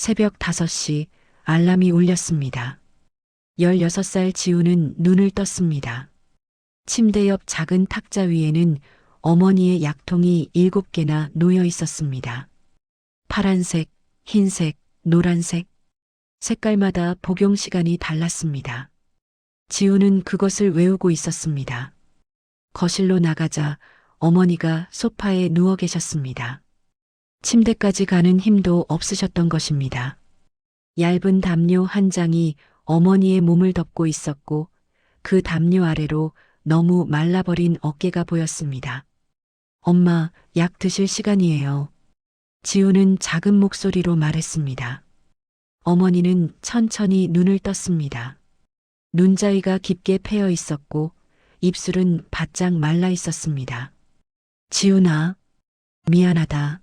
새벽 5시 알람이 울렸습니다. 16살 지우는 눈을 떴습니다. 침대 옆 작은 탁자 위에는 어머니의 약통이 7개나 놓여 있었습니다. 파란색, 흰색, 노란색, 색깔마다 복용 시간이 달랐습니다. 지우는 그것을 외우고 있었습니다. 거실로 나가자 어머니가 소파에 누워 계셨습니다. 침대까지 가는 힘도 없으셨던 것입니다. 얇은 담요 한 장이 어머니의 몸을 덮고 있었고 그 담요 아래로 너무 말라버린 어깨가 보였습니다. 엄마, 약 드실 시간이에요. 지우는 작은 목소리로 말했습니다. 어머니는 천천히 눈을 떴습니다. 눈자위가 깊게 패여 있었고 입술은 바짝 말라 있었습니다. 지우나, 미안하다.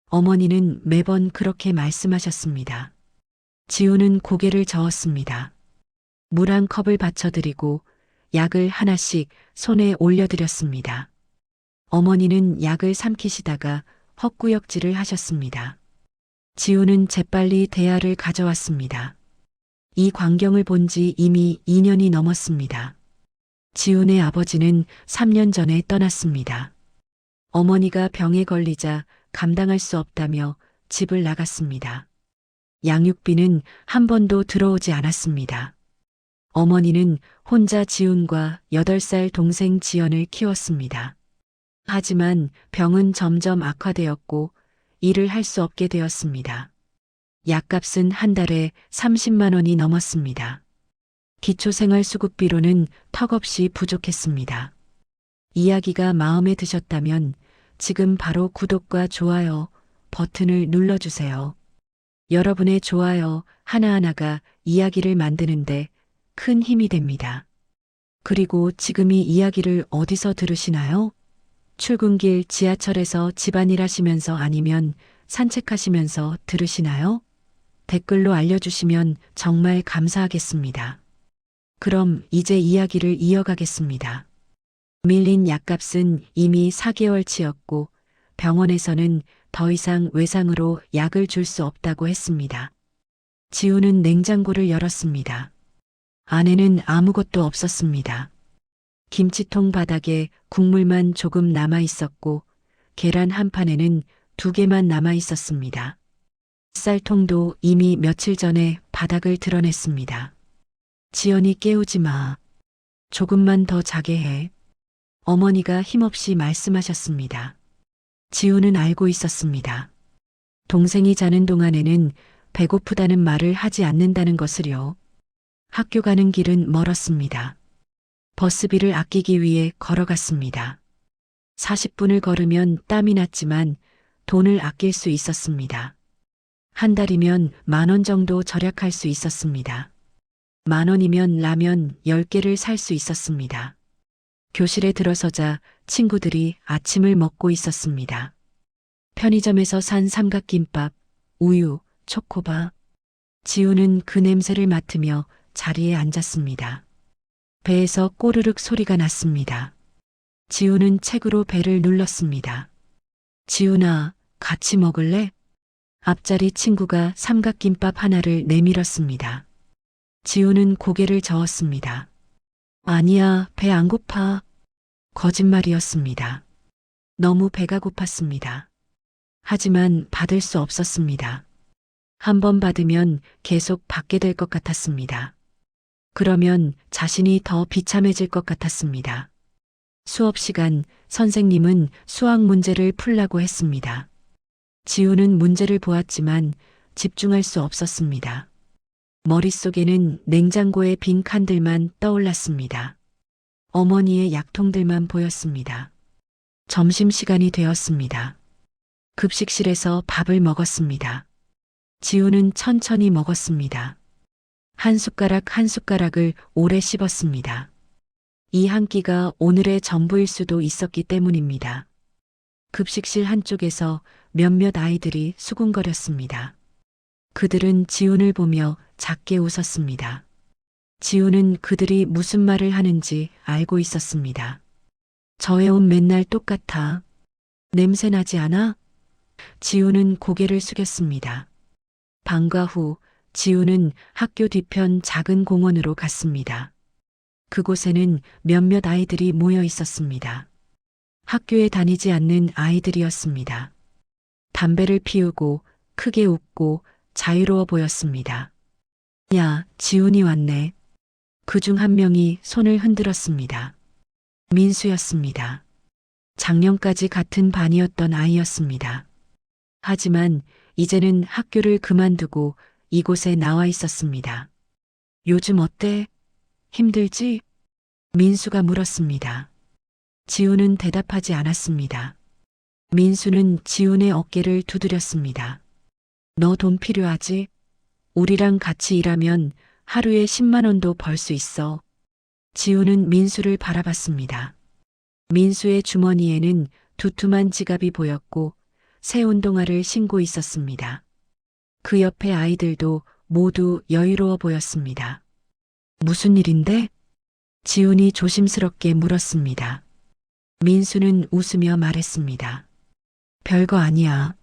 어머니는 매번 그렇게 말씀하셨습니다. 지우는 고개를 저었습니다. 물 한 컵을 받쳐드리고 약을 하나씩 손에 올려드렸습니다. 어머니는 약을 삼키시다가 헛구역질을 하셨습니다. 지우는 재빨리 대야를 가져왔습니다. 이 광경을 본 지 이미 2년이 넘었습니다. 지훈의 아버지는 3년 전에 떠났습니다. 어머니가 병에 걸리자 감당할 수 없다며 집을 나갔습니다. 양육비는 한 번도 들어오지 않았습니다. 어머니는 혼자 지훈과 8살 동생 지연을 키웠습니다. 하지만 병은 점점 악화되었고 일을 할 수 없게 되었습니다. 약값은 한 달에 30만 원이 넘었습니다. 기초생활수급비로는 턱없이 부족했습니다. 이야기가 마음에 드셨다면 지금 바로 구독과 좋아요 버튼을 눌러주세요. 여러분의 좋아요 하나하나가 이야기를 만드는데 큰 힘이 됩니다. 그리고 지금 이 이야기를 어디서 들으시나요? 출근길 지하철에서 집안일 하시면서 아니면 산책하시면서 들으시나요? 댓글로 알려주시면 정말 감사하겠습니다. 그럼 이제 이야기를 이어가겠습니다. 밀린 약값은 이미 4개월치였고 병원에서는 더 이상 외상으로 약을 줄 수 없다고 했습니다. 지우는 냉장고를 열었습니다. 안에는 아무것도 없었습니다. 김치통 바닥에 국물만 조금 남아 있었고 계란 한 판에는 2개만 남아 있었습니다. 쌀통도 이미 며칠 전에 바닥을 드러냈습니다. 지연이 깨우지 마. 조금만 더 자게 해. 어머니가 힘없이 말씀하셨습니다. 지우는 알고 있었습니다. 동생이 자는 동안에는 배고프다는 말을 하지 않는다는 것을요. 학교 가는 길은 멀었습니다. 버스비를 아끼기 위해 걸어갔습니다. 40분을 걸으면 땀이 났지만 돈을 아낄 수 있었습니다. 한 달이면 10,000원 정도 절약할 수 있었습니다. 10,000원이면 라면 10개를 살 수 있었습니다. 교실에 들어서자 친구들이 아침을 먹고 있었습니다. 편의점에서 산 삼각김밥, 우유, 초코바. 지우는 그 냄새를 맡으며 자리에 앉았습니다. 배에서 꼬르륵 소리가 났습니다. 지우는 책으로 배를 눌렀습니다. 지우나, 같이 먹을래? 앞자리 친구가 삼각김밥 하나를 내밀었습니다. 지우는 고개를 저었습니다. 아니야, 배 안 고파. 거짓말이었습니다. 너무 배가 고팠습니다. 하지만 받을 수 없었습니다. 한 번 받으면 계속 받게 될 것 같았습니다. 그러면 자신이 더 비참해질 것 같았습니다. 수업 시간 선생님은 수학 문제를 풀라고 했습니다. 지우는 문제를 보았지만 집중할 수 없었습니다. 머릿속에는 냉장고의 빈 칸들만 떠올랐습니다. 어머니의 약통들만 보였습니다. 점심시간이 되었습니다. 급식실에서 밥을 먹었습니다. 지우는 천천히 먹었습니다. 한 숟가락 한 숟가락을 오래 씹었습니다. 이 한 끼가 오늘의 전부일 수도 있었기 때문입니다. 급식실 한쪽에서 몇몇 아이들이 수군거렸습니다. 그들은 지훈을 보며 작게 웃었습니다. 지훈은 그들이 무슨 말을 하는지 알고 있었습니다. 저의 옷 맨날 똑같아. 냄새 나지 않아? 지훈은 고개를 숙였습니다. 방과 후 지우는 학교 뒤편 작은 공원으로 갔습니다. 그곳에는 몇몇 아이들이 모여 있었습니다. 학교에 다니지 않는 아이들이었습니다. 담배를 피우고 크게 웃고 자유로워 보였습니다. 야, 지훈이 왔네. 그중 한 명이 손을 흔들었습니다. 민수였습니다. 작년까지 같은 반이었던 아이였습니다. 하지만 이제는 학교를 그만두고 이곳에 나와 있었습니다. 요즘 어때? 힘들지? 민수가 물었습니다. 지훈은 대답하지 않았습니다. 민수는 지훈의 어깨를 두드렸습니다. 너 돈 필요하지? 우리랑 같이 일하면 하루에 10만 원도 벌 수 있어. 지훈은 민수를 바라봤습니다. 민수의 주머니에는 두툼한 지갑이 보였고 새 운동화를 신고 있었습니다. 그 옆에 아이들도 모두 여유로워 보였습니다. 무슨 일인데? 지훈이 조심스럽게 물었습니다. 민수는 웃으며 말했습니다. 별거 아니야.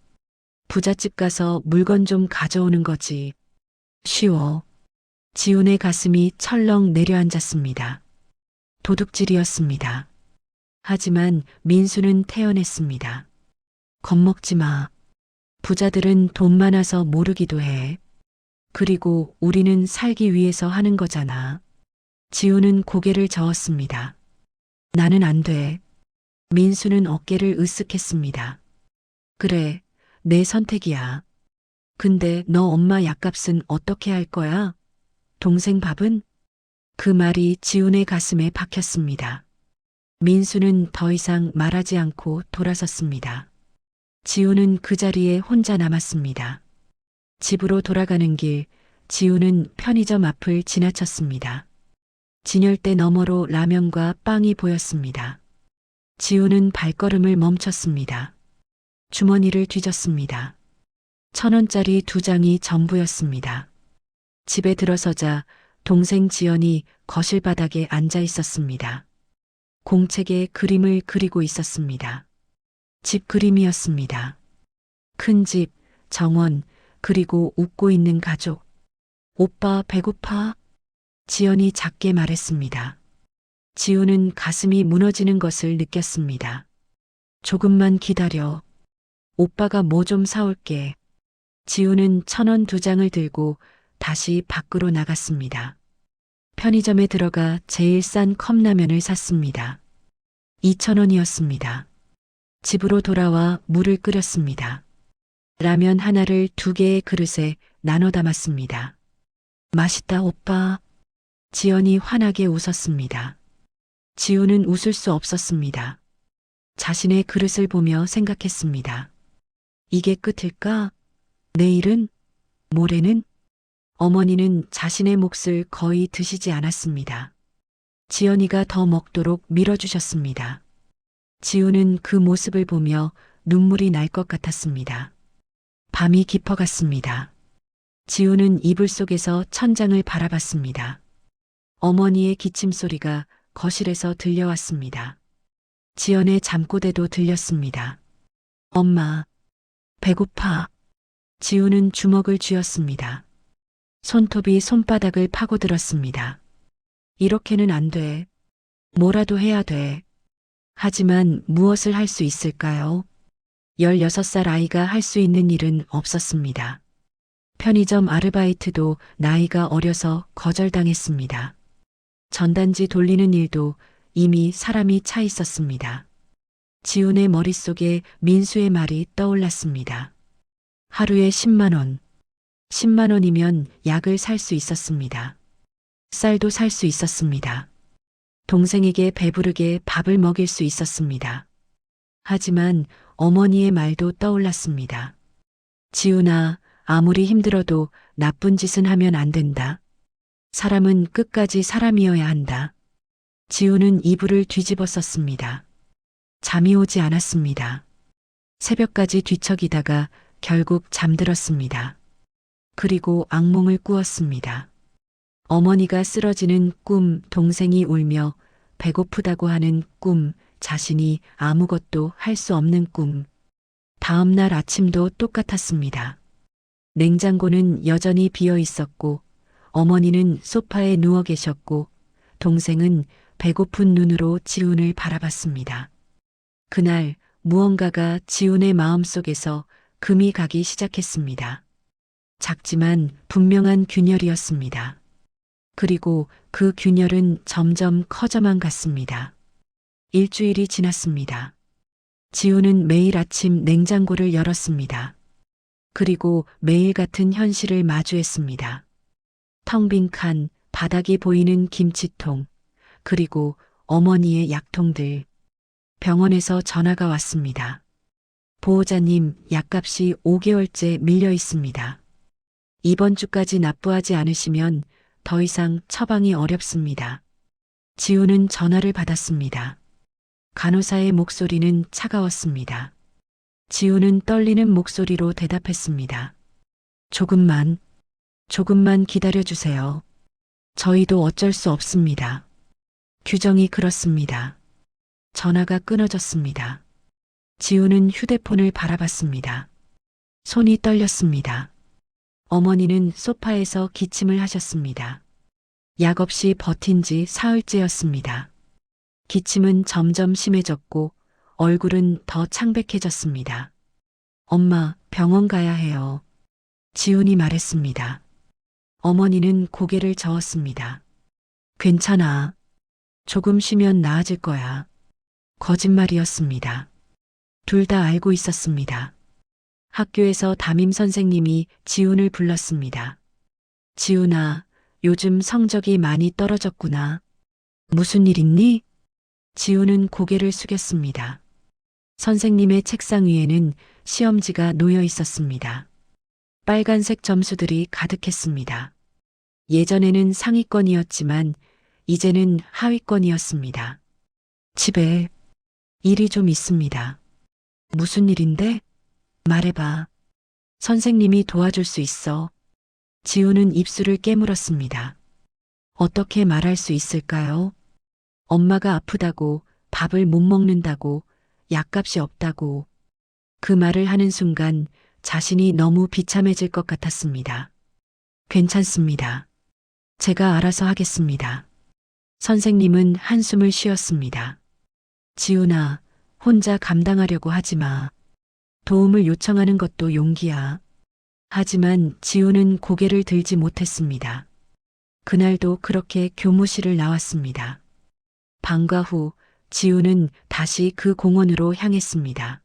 부잣집 가서 물건 좀 가져오는 거지. 쉬워. 지훈의 가슴이 철렁 내려앉았습니다. 도둑질이었습니다. 하지만 민수는 태연했습니다. 겁먹지 마. 부자들은 돈 많아서 모르기도 해. 그리고 우리는 살기 위해서 하는 거잖아. 지훈은 고개를 저었습니다. 나는 안 돼. 민수는 어깨를 으쓱했습니다. 그래, 내 선택이야. 근데 너 엄마 약값은 어떻게 할 거야? 동생 밥은? 그 말이 지훈의 가슴에 박혔습니다. 민수는 더 이상 말하지 않고 돌아섰습니다. 지훈은 그 자리에 혼자 남았습니다. 집으로 돌아가는 길, 지훈은 편의점 앞을 지나쳤습니다. 진열대 너머로 라면과 빵이 보였습니다. 지훈은 발걸음을 멈췄습니다. 주머니를 뒤졌습니다. 1,000원짜리 2장이 전부였습니다. 집에 들어서자 동생 지연이 거실 바닥에 앉아 있었습니다. 공책에 그림을 그리고 있었습니다. 집 그림이었습니다. 큰 집, 정원, 그리고 웃고 있는 가족. 오빠 배고파? 지연이 작게 말했습니다. 지우는 가슴이 무너지는 것을 느꼈습니다. 조금만 기다려. 오빠가 뭐 좀 사올게. 지우는 1,000원 2장을 들고 다시 밖으로 나갔습니다. 편의점에 들어가 제일 싼 컵라면을 샀습니다. 2,000원이었습니다. 집으로 돌아와 물을 끓였습니다. 라면 하나를 2개의 그릇에 나눠 담았습니다. 맛있다, 오빠. 지연이 환하게 웃었습니다. 지우는 웃을 수 없었습니다. 자신의 그릇을 보며 생각했습니다. 이게 끝일까? 내일은? 모레는? 어머니는 자신의 몫을 거의 드시지 않았습니다. 지연이가 더 먹도록 밀어주셨습니다. 지우는 그 모습을 보며 눈물이 날 것 같았습니다. 밤이 깊어갔습니다. 지우는 이불 속에서 천장을 바라봤습니다. 어머니의 기침 소리가 거실에서 들려왔습니다. 지연의 잠꼬대도 들렸습니다. 엄마, 배고파. 지우는 주먹을 쥐었습니다. 손톱이 손바닥을 파고들었습니다. 이렇게는 안 돼. 뭐라도 해야 돼. 하지만 무엇을 할 수 있을까요? 16살 아이가 할 수 있는 일은 없었습니다. 편의점 아르바이트도 나이가 어려서 거절당했습니다. 전단지 돌리는 일도 이미 사람이 차 있었습니다. 지훈의 머릿속에 민수의 말이 떠올랐습니다. 하루에 10만 원. 10만 원이면 약을 살 수 있었습니다. 쌀도 살 수 있었습니다. 동생에게 배부르게 밥을 먹일 수 있었습니다. 하지만 어머니의 말도 떠올랐습니다. 지훈아, 아무리 힘들어도 나쁜 짓은 하면 안 된다. 사람은 끝까지 사람이어야 한다. 지훈은 이불을 뒤집어 썼습니다. 잠이 오지 않았습니다. 새벽까지 뒤척이다가 결국 잠들었습니다. 그리고 악몽을 꾸었습니다. 어머니가 쓰러지는 꿈, 동생이 울며 배고프다고 하는 꿈, 자신이 아무것도 할 수 없는 꿈. 다음 날 아침도 똑같았습니다. 냉장고는 여전히 비어 있었고 어머니는 소파에 누워 계셨고 동생은 배고픈 눈으로 지훈을 바라봤습니다. 그날 무언가가 지훈의 마음속에서 금이 가기 시작했습니다. 작지만 분명한 균열이었습니다. 그리고 그 균열은 점점 커져만 갔습니다. 일주일이 지났습니다. 지훈은 매일 아침 냉장고를 열었습니다. 그리고 매일 같은 현실을 마주했습니다. 텅 빈 칸, 바닥이 보이는 김치통, 그리고 어머니의 약통들. 병원에서 전화가 왔습니다. 보호자님, 약값이 5개월째 밀려 있습니다. 이번 주까지 납부하지 않으시면 더 이상 처방이 어렵습니다. 지훈은 전화를 받았습니다. 간호사의 목소리는 차가웠습니다. 지훈은 떨리는 목소리로 대답했습니다. 조금만 기다려주세요. 저희도 어쩔 수 없습니다. 규정이 그렇습니다. 전화가 끊어졌습니다. 지훈은 휴대폰을 바라봤습니다. 손이 떨렸습니다. 어머니는 소파에서 기침을 하셨습니다. 약 없이 버틴 지 사흘째였습니다. 기침은 점점 심해졌고 얼굴은 더 창백해졌습니다. 엄마, 병원 가야 해요. 지훈이 말했습니다. 어머니는 고개를 저었습니다. 괜찮아. 조금 쉬면 나아질 거야. 거짓말이었습니다. 둘 다 알고 있었습니다. 학교에서 담임 선생님이 지훈을 불렀습니다. 지훈아, 요즘 성적이 많이 떨어졌구나. 무슨 일 있니? 지훈은 고개를 숙였습니다. 선생님의 책상 위에는 시험지가 놓여 있었습니다. 빨간색 점수들이 가득했습니다. 예전에는 상위권이었지만 이제는 하위권이었습니다. 집에 일이 좀 있습니다. 무슨 일인데? 말해봐. 선생님이 도와줄 수 있어. 지훈은 입술을 깨물었습니다. 어떻게 말할 수 있을까요? 엄마가 아프다고, 밥을 못 먹는다고, 약값이 없다고. 그 말을 하는 순간 자신이 너무 비참해질 것 같았습니다. 괜찮습니다. 제가 알아서 하겠습니다. 선생님은 한숨을 쉬었습니다. 지훈아, 혼자 감당하려고 하지 마. 도움을 요청하는 것도 용기야. 하지만 지훈은 고개를 들지 못했습니다. 그날도 그렇게 교무실을 나왔습니다. 방과 후 지훈은 다시 그 공원으로 향했습니다.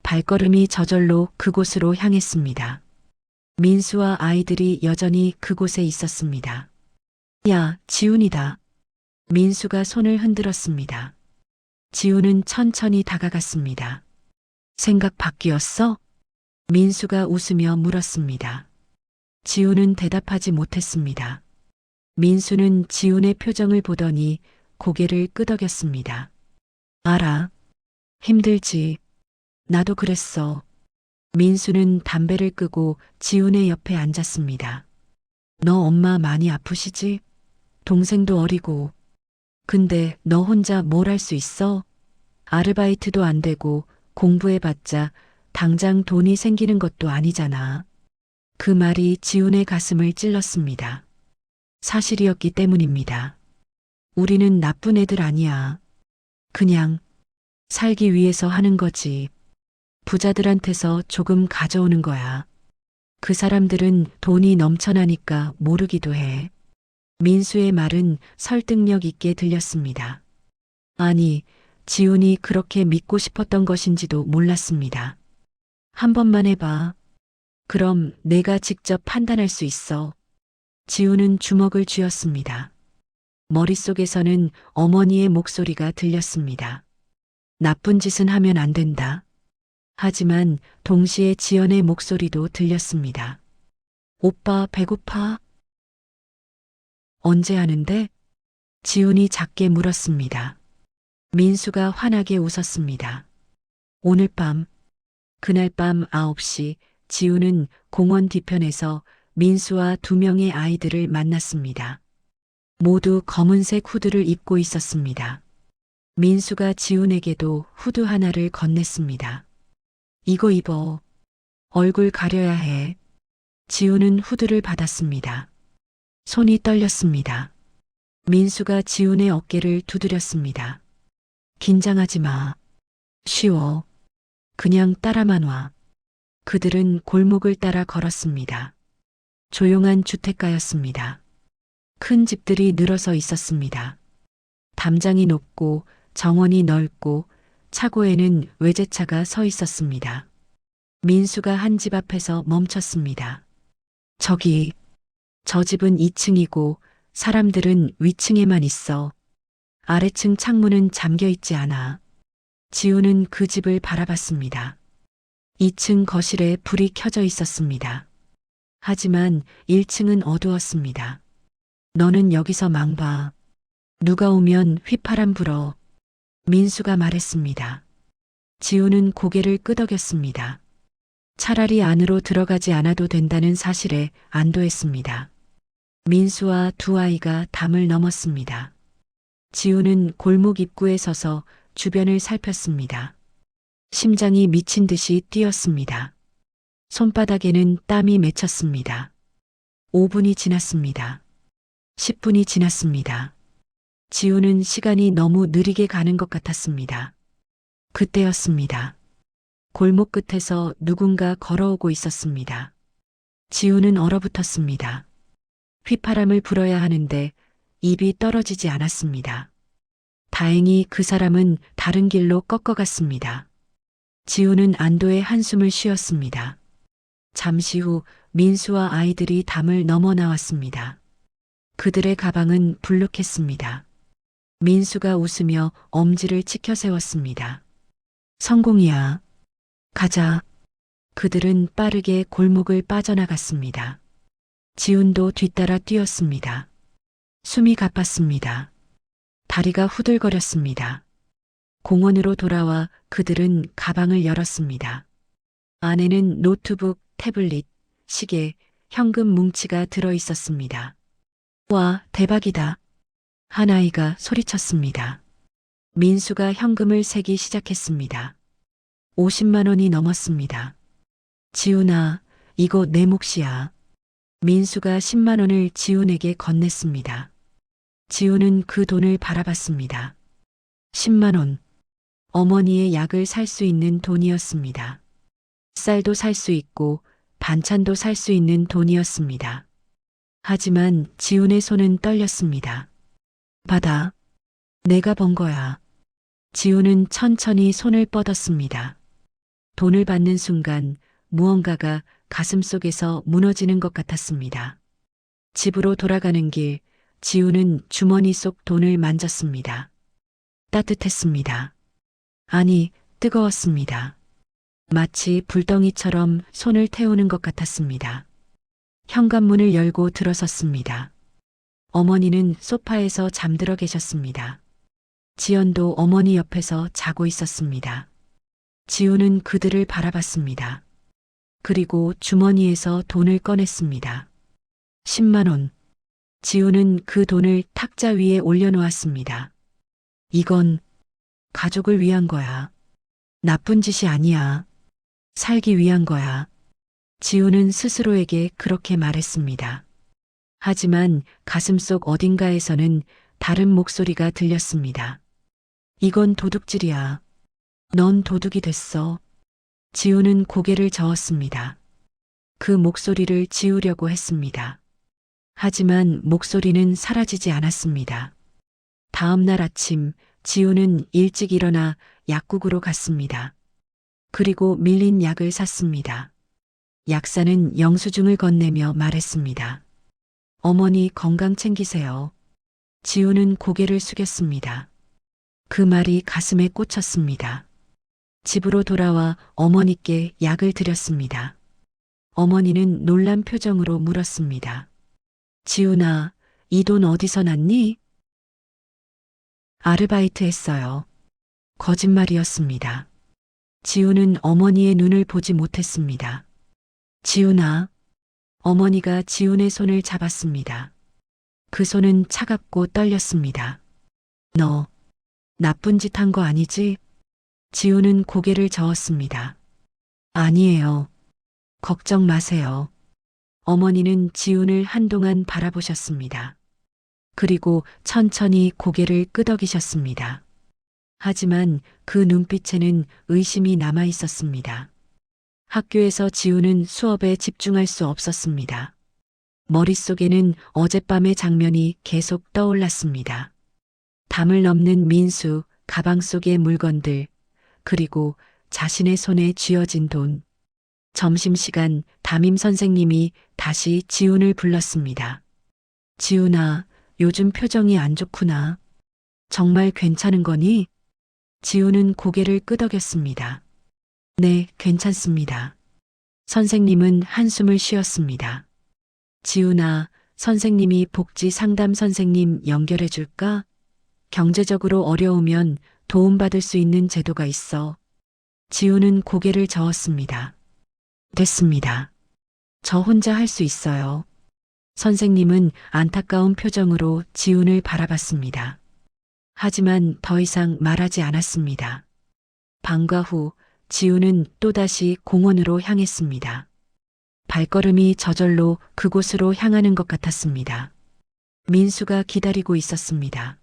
발걸음이 저절로 그곳으로 향했습니다. 민수와 아이들이 여전히 그곳에 있었습니다. 야, 지훈이다. 민수가 손을 흔들었습니다. 지훈은 천천히 다가갔습니다. 생각 바뀌었어? 민수가 웃으며 물었습니다. 지훈은 대답하지 못했습니다. 민수는 지훈의 표정을 보더니 고개를 끄덕였습니다. 알아. 힘들지. 나도 그랬어. 민수는 담배를 끄고 지훈의 옆에 앉았습니다. 너 엄마 많이 아프시지? 동생도 어리고. 근데 너 혼자 뭘 할 수 있어? 아르바이트도 안 되고 공부해봤자 당장 돈이 생기는 것도 아니잖아. 그 말이 지훈의 가슴을 찔렀습니다. 사실이었기 때문입니다. 우리는 나쁜 애들 아니야. 그냥 살기 위해서 하는 거지. 부자들한테서 조금 가져오는 거야. 그 사람들은 돈이 넘쳐나니까 모르기도 해. 민수의 말은 설득력 있게 들렸습니다. 아니, 지훈이 그렇게 믿고 싶었던 것인지도 몰랐습니다. 한 번만 해봐. 그럼 내가 직접 판단할 수 있어. 지훈은 주먹을 쥐었습니다. 머릿속에서는 어머니의 목소리가 들렸습니다. 나쁜 짓은 하면 안 된다. 하지만 동시에 지연의 목소리도 들렸습니다. 오빠 배고파? 언제 하는데? 지훈이 작게 물었습니다. 민수가 환하게 웃었습니다. 오늘 밤, 그날 밤 9시 지훈은 공원 뒤편에서 민수와 2명의 아이들을 만났습니다. 모두 검은색 후드를 입고 있었습니다. 민수가 지훈에게도 후드 하나를 건넸습니다. 이거 입어. 얼굴 가려야 해. 지우는 후드를 받았습니다. 손이 떨렸습니다. 민수가 지훈의 어깨를 두드렸습니다. 긴장하지 마. 쉬워. 그냥 따라만 와. 그들은 골목을 따라 걸었습니다. 조용한 주택가였습니다. 큰 집들이 늘어서 있었습니다. 담장이 높고 정원이 넓고 차고에는 외제차가 서 있었습니다. 민수가 한 집 앞에서 멈췄습니다. 저기, 저 집은 2층이고 사람들은 위층에만 있어. 아래층 창문은 잠겨 있지 않아. 지우는 그 집을 바라봤습니다. 2층 거실에 불이 켜져 있었습니다. 하지만 1층은 어두웠습니다. 너는 여기서 망봐. 누가 오면 휘파람 불어. 민수가 말했습니다. 지우는 고개를 끄덕였습니다. 차라리 안으로 들어가지 않아도 된다는 사실에 안도했습니다. 민수와 두 아이가 담을 넘었습니다. 지우는 골목 입구에 서서 주변을 살폈습니다. 심장이 미친 듯이 뛰었습니다. 손바닥에는 땀이 맺혔습니다. 5분이 지났습니다. 10분이 지났습니다. 지우는 시간이 너무 느리게 가는 것 같았습니다. 그때였습니다. 골목 끝에서 누군가 걸어오고 있었습니다. 지우는 얼어붙었습니다. 휘파람을 불어야 하는데 입이 떨어지지 않았습니다. 다행히 그 사람은 다른 길로 꺾어갔습니다. 지우는 안도의 한숨을 쉬었습니다. 잠시 후 민수와 아이들이 담을 넘어 나왔습니다. 그들의 가방은 불룩했습니다. 민수가 웃으며 엄지를 치켜 세웠습니다. 성공이야. 가자. 그들은 빠르게 골목을 빠져나갔습니다. 지훈도 뒤따라 뛰었습니다. 숨이 가팠습니다. 다리가 후들거렸습니다. 공원으로 돌아와 그들은 가방을 열었습니다. 안에는 노트북, 태블릿, 시계, 현금 뭉치가 들어 있었습니다. 와, 대박이다. 한 아이가 소리쳤습니다. 민수가 현금을 세기 시작했습니다. 50만 원이 넘었습니다. 지훈아, 이거 내 몫이야. 민수가 10만 원을 지훈에게 건넸습니다. 지훈은 그 돈을 바라봤습니다. 10만 원. 어머니의 약을 살 수 있는 돈이었습니다. 쌀도 살 수 있고 반찬도 살 수 있는 돈이었습니다. 하지만 지훈의 손은 떨렸습니다. 받아. 내가 번 거야. 지훈은 천천히 손을 뻗었습니다. 돈을 받는 순간 무언가가 가슴속에서 무너지는 것 같았습니다. 집으로 돌아가는 길, 지훈은 주머니 속 돈을 만졌습니다. 따뜻했습니다. 아니, 뜨거웠습니다. 마치 불덩이처럼 손을 태우는 것 같았습니다. 현관문을 열고 들어섰습니다. 어머니는 소파에서 잠들어 계셨습니다. 지연도 어머니 옆에서 자고 있었습니다. 지우는 그들을 바라봤습니다. 그리고 주머니에서 돈을 꺼냈습니다. 10만 원. 지우는 그 돈을 탁자 위에 올려놓았습니다. 이건 가족을 위한 거야. 나쁜 짓이 아니야. 살기 위한 거야. 지우는 스스로에게 그렇게 말했습니다. 하지만 가슴속 어딘가에서는 다른 목소리가 들렸습니다. 이건 도둑질이야. 넌 도둑이 됐어. 지우는 고개를 저었습니다. 그 목소리를 지우려고 했습니다. 하지만 목소리는 사라지지 않았습니다. 다음 날 아침 지우는 일찍 일어나 약국으로 갔습니다. 그리고 밀린 약을 샀습니다. 약사는 영수증을 건네며 말했습니다. 어머니 건강 챙기세요. 지우는 고개를 숙였습니다. 그 말이 가슴에 꽂혔습니다. 집으로 돌아와 어머니께 약을 드렸습니다. 어머니는 놀란 표정으로 물었습니다. 지훈아, 이 돈 어디서 났니? 아르바이트 했어요. 거짓말이었습니다. 지훈은 어머니의 눈을 보지 못했습니다. 지훈아, 어머니가 지훈의 손을 잡았습니다. 그 손은 차갑고 떨렸습니다. 너, 나쁜 짓 한 거 아니지? 지훈은 고개를 저었습니다. 아니에요. 걱정 마세요. 어머니는 지훈을 한동안 바라보셨습니다. 그리고 천천히 고개를 끄덕이셨습니다. 하지만 그 눈빛에는 의심이 남아 있었습니다. 학교에서 지훈은 수업에 집중할 수 없었습니다. 머릿속에는 어젯밤의 장면이 계속 떠올랐습니다. 담을 넘는 민수, 가방 속의 물건들, 그리고 자신의 손에 쥐어진 돈. 점심시간 담임 선생님이 다시 지훈을 불렀습니다. 지훈아, 요즘 표정이 안 좋구나. 정말 괜찮은 거니? 지훈은 고개를 끄덕였습니다. 네, 괜찮습니다. 선생님은 한숨을 쉬었습니다. 지훈아, 선생님이 복지 상담 선생님 연결해 줄까? 경제적으로 어려우면 도움받을 수 있는 제도가 있어. 지훈은 고개를 저었습니다. 됐습니다. 저 혼자 할 수 있어요. 선생님은 안타까운 표정으로 지훈을 바라봤습니다. 하지만 더 이상 말하지 않았습니다. 방과 후 지훈은 또다시 공원으로 향했습니다. 발걸음이 저절로 그곳으로 향하는 것 같았습니다. 민수가 기다리고 있었습니다.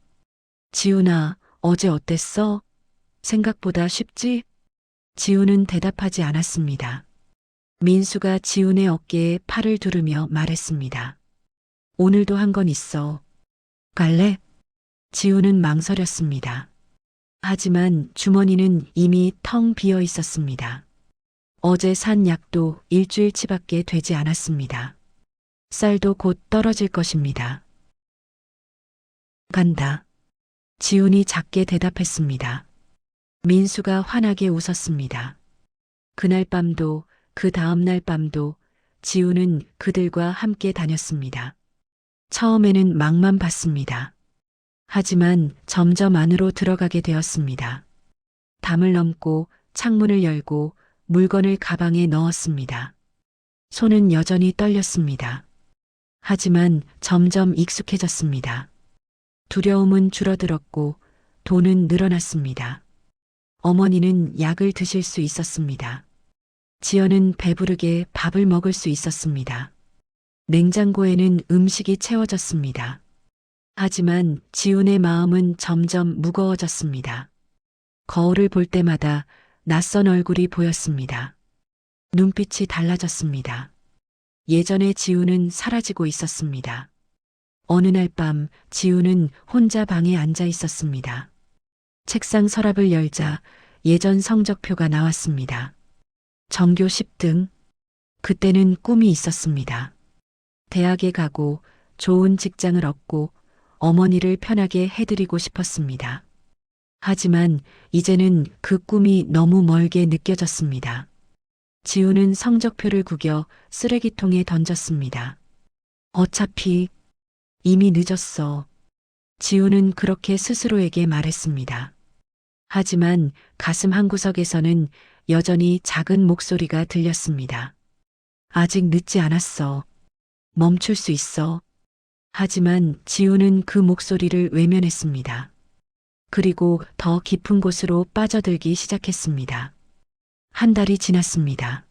지훈아, 어제 어땠어? 생각보다 쉽지? 지훈은 대답하지 않았습니다. 민수가 지훈의 어깨에 팔을 두르며 말했습니다. 오늘도 한 건 있어. 갈래? 지훈은 망설였습니다. 하지만 주머니는 이미 텅 비어 있었습니다. 어제 산 약도 일주일치밖에 되지 않았습니다. 쌀도 곧 떨어질 것입니다. 간다. 지훈이 작게 대답했습니다. 민수가 환하게 웃었습니다. 그날 밤도 그 다음 날 밤도 지훈은 그들과 함께 다녔습니다. 처음에는 막만 봤습니다. 하지만 점점 안으로 들어가게 되었습니다. 담을 넘고 창문을 열고 물건을 가방에 넣었습니다. 손은 여전히 떨렸습니다. 하지만 점점 익숙해졌습니다. 두려움은 줄어들었고 돈은 늘어났습니다. 어머니는 약을 드실 수 있었습니다. 지연은 배부르게 밥을 먹을 수 있었습니다. 냉장고에는 음식이 채워졌습니다. 하지만 지훈의 마음은 점점 무거워졌습니다. 거울을 볼 때마다 낯선 얼굴이 보였습니다. 눈빛이 달라졌습니다. 예전의 지훈은 사라지고 있었습니다. 어느 날 밤 지훈은 혼자 방에 앉아 있었습니다. 책상 서랍을 열자 예전 성적표가 나왔습니다. 전교 10등. 그때는 꿈이 있었습니다. 대학에 가고 좋은 직장을 얻고 어머니를 편하게 해드리고 싶었습니다. 하지만 이제는 그 꿈이 너무 멀게 느껴졌습니다. 지훈은 성적표를 구겨 쓰레기통에 던졌습니다. 어차피 이미 늦었어. 지훈은 그렇게 스스로에게 말했습니다. 하지만 가슴 한구석에서는 여전히 작은 목소리가 들렸습니다. 아직 늦지 않았어. 멈출 수 있어. 하지만 지훈은 그 목소리를 외면했습니다. 그리고 더 깊은 곳으로 빠져들기 시작했습니다. 한 달이 지났습니다.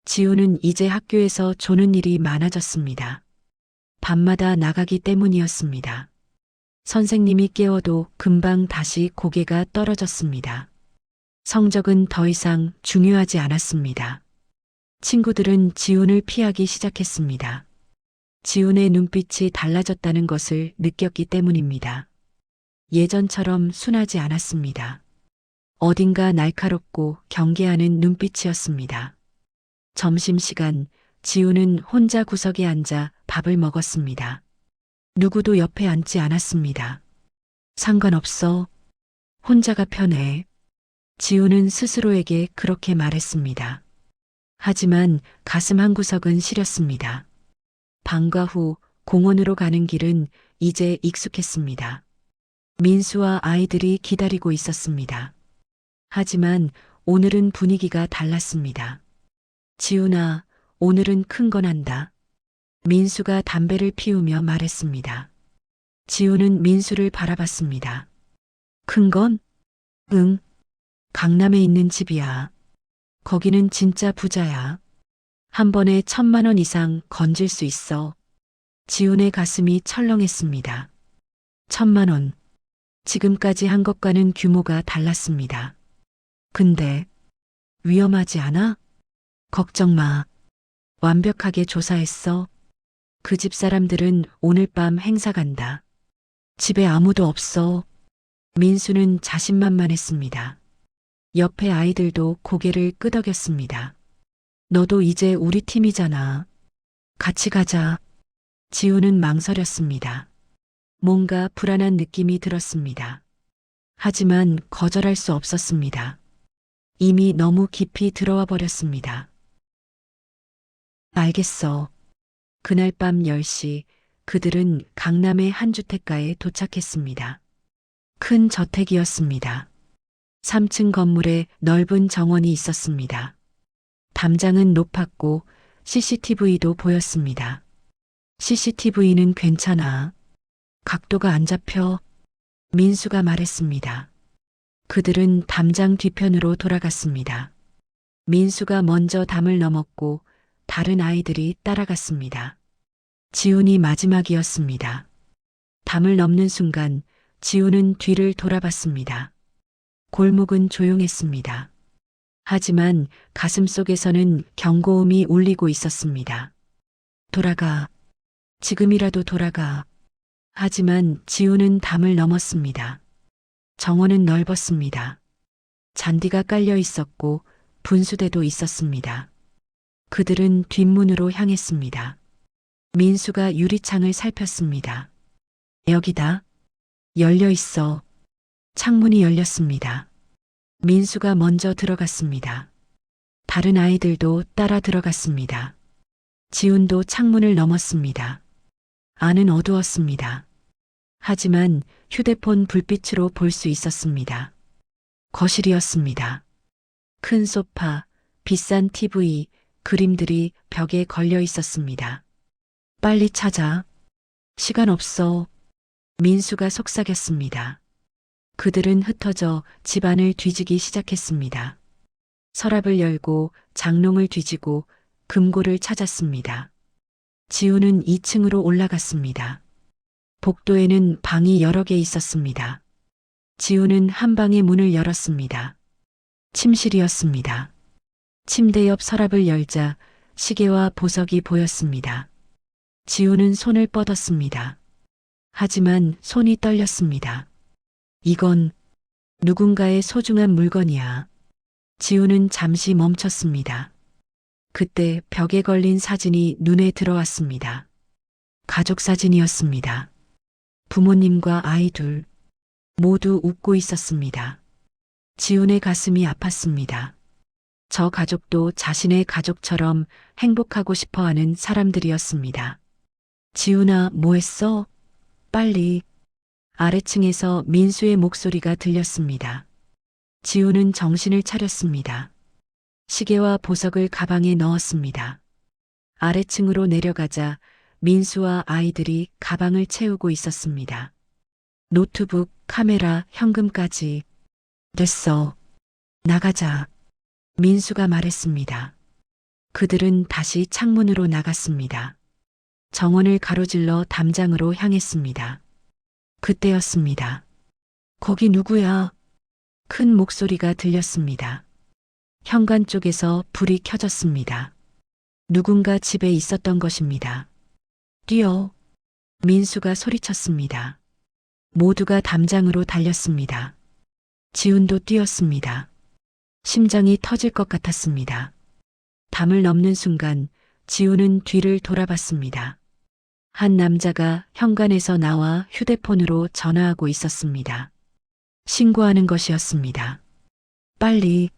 지훈은 이제 학교에서 조는 일이 많아졌습니다. 밤마다 나가기 때문이었습니다. 선생님이 깨워도 금방 다시 고개가 떨어졌습니다. 성적은 더 이상 중요하지 않았습니다. 친구들은 지훈을 피하기 시작했습니다. 지훈의 눈빛이 달라졌다는 것을 느꼈기 때문입니다. 예전처럼 순하지 않았습니다. 어딘가 날카롭고 경계하는 눈빛이었습니다. 점심시간 지훈은 혼자 구석에 앉아 밥을 먹었습니다. 누구도 옆에 앉지 않았습니다. 상관없어. 혼자가 편해. 지훈은 스스로에게 그렇게 말했습니다. 하지만 가슴 한구석은 시렸습니다. 방과 후 공원으로 가는 길은 이제 익숙했습니다. 민수와 아이들이 기다리고 있었습니다. 하지만 오늘은 분위기가 달랐습니다. 지훈아, 오늘은 큰 건 한다. 민수가 담배를 피우며 말했습니다. 지훈은 민수를 바라봤습니다. 큰 건? 응. 강남에 있는 집이야. 거기는 진짜 부자야. 한 번에 1,000만 원 이상 건질 수 있어. 지훈의 가슴이 철렁했습니다. 1,000만 원. 지금까지 한 것과는 규모가 달랐습니다. 근데 위험하지 않아? 걱정 마. 완벽하게 조사했어. 그 집 사람들은 오늘 밤 행사 간다. 집에 아무도 없어. 민수는 자신만만했습니다. 옆에 아이들도 고개를 끄덕였습니다. 너도 이제 우리 팀이잖아. 같이 가자. 지우는 망설였습니다. 뭔가 불안한 느낌이 들었습니다. 하지만 거절할 수 없었습니다. 이미 너무 깊이 들어와 버렸습니다. 알겠어. 그날 밤 10시 그들은 강남의 한 주택가에 도착했습니다. 큰 저택이었습니다. 3층 건물에 넓은 정원이 있었습니다. 담장은 높았고 CCTV도 보였습니다. CCTV는 괜찮아. 각도가 안 잡혀. 민수가 말했습니다. 그들은 담장 뒤편으로 돌아갔습니다. 민수가 먼저 담을 넘었고 다른 아이들이 따라갔습니다. 지훈이 마지막이었습니다. 담을 넘는 순간 지훈은 뒤를 돌아봤습니다. 골목은 조용했습니다. 하지만 가슴속에서는 경고음이 울리고 있었습니다. 돌아가. 지금이라도 돌아가. 하지만 지훈은 담을 넘었습니다. 정원은 넓었습니다. 잔디가 깔려 있었고 분수대도 있었습니다. 그들은 뒷문으로 향했습니다. 민수가 유리창을 살폈습니다. 여기다. 열려 있어. 창문이 열렸습니다. 민수가 먼저 들어갔습니다. 다른 아이들도 따라 들어갔습니다. 지훈도 창문을 넘었습니다. 안은 어두웠습니다. 하지만 휴대폰 불빛으로 볼 수 있었습니다. 거실이었습니다. 큰 소파, 비싼 TV, 그림들이 벽에 걸려 있었습니다. 빨리 찾아. 시간 없어. 민수가 속삭였습니다. 그들은 흩어져 집안을 뒤지기 시작했습니다. 서랍을 열고 장롱을 뒤지고 금고를 찾았습니다. 지우는 2층으로 올라갔습니다. 복도에는 방이 여러 개 있었습니다. 지우는 한 방의 문을 열었습니다. 침실이었습니다. 침대 옆 서랍을 열자 시계와 보석이 보였습니다. 지우는 손을 뻗었습니다. 하지만 손이 떨렸습니다. 이건 누군가의 소중한 물건이야. 지우는 잠시 멈췄습니다. 그때 벽에 걸린 사진이 눈에 들어왔습니다. 가족 사진이었습니다. 부모님과 아이 둘 모두 웃고 있었습니다. 지훈의 가슴이 아팠습니다. 저 가족도 자신의 가족처럼 행복하고 싶어하는 사람들이었습니다. 지훈아, 뭐 했어? 빨리. 아래층에서 민수의 목소리가 들렸습니다. 지훈은 정신을 차렸습니다. 시계와 보석을 가방에 넣었습니다. 아래층으로 내려가자 민수와 아이들이 가방을 채우고 있었습니다. 노트북, 카메라, 현금까지. 됐어. 나가자. 민수가 말했습니다. 그들은 다시 창문으로 나갔습니다. 정원을 가로질러 담장으로 향했습니다. 그때였습니다. 거기 누구야? 큰 목소리가 들렸습니다. 현관 쪽에서 불이 켜졌습니다. 누군가 집에 있었던 것입니다. 뛰어. 민수가 소리쳤습니다. 모두가 담장으로 달렸습니다. 지훈도 뛰었습니다. 심장이 터질 것 같았습니다. 담을 넘는 순간 지훈은 뒤를 돌아봤습니다. 한 남자가 현관에서 나와 휴대폰으로 전화하고 있었습니다. 신고하는 것이었습니다. 빨리.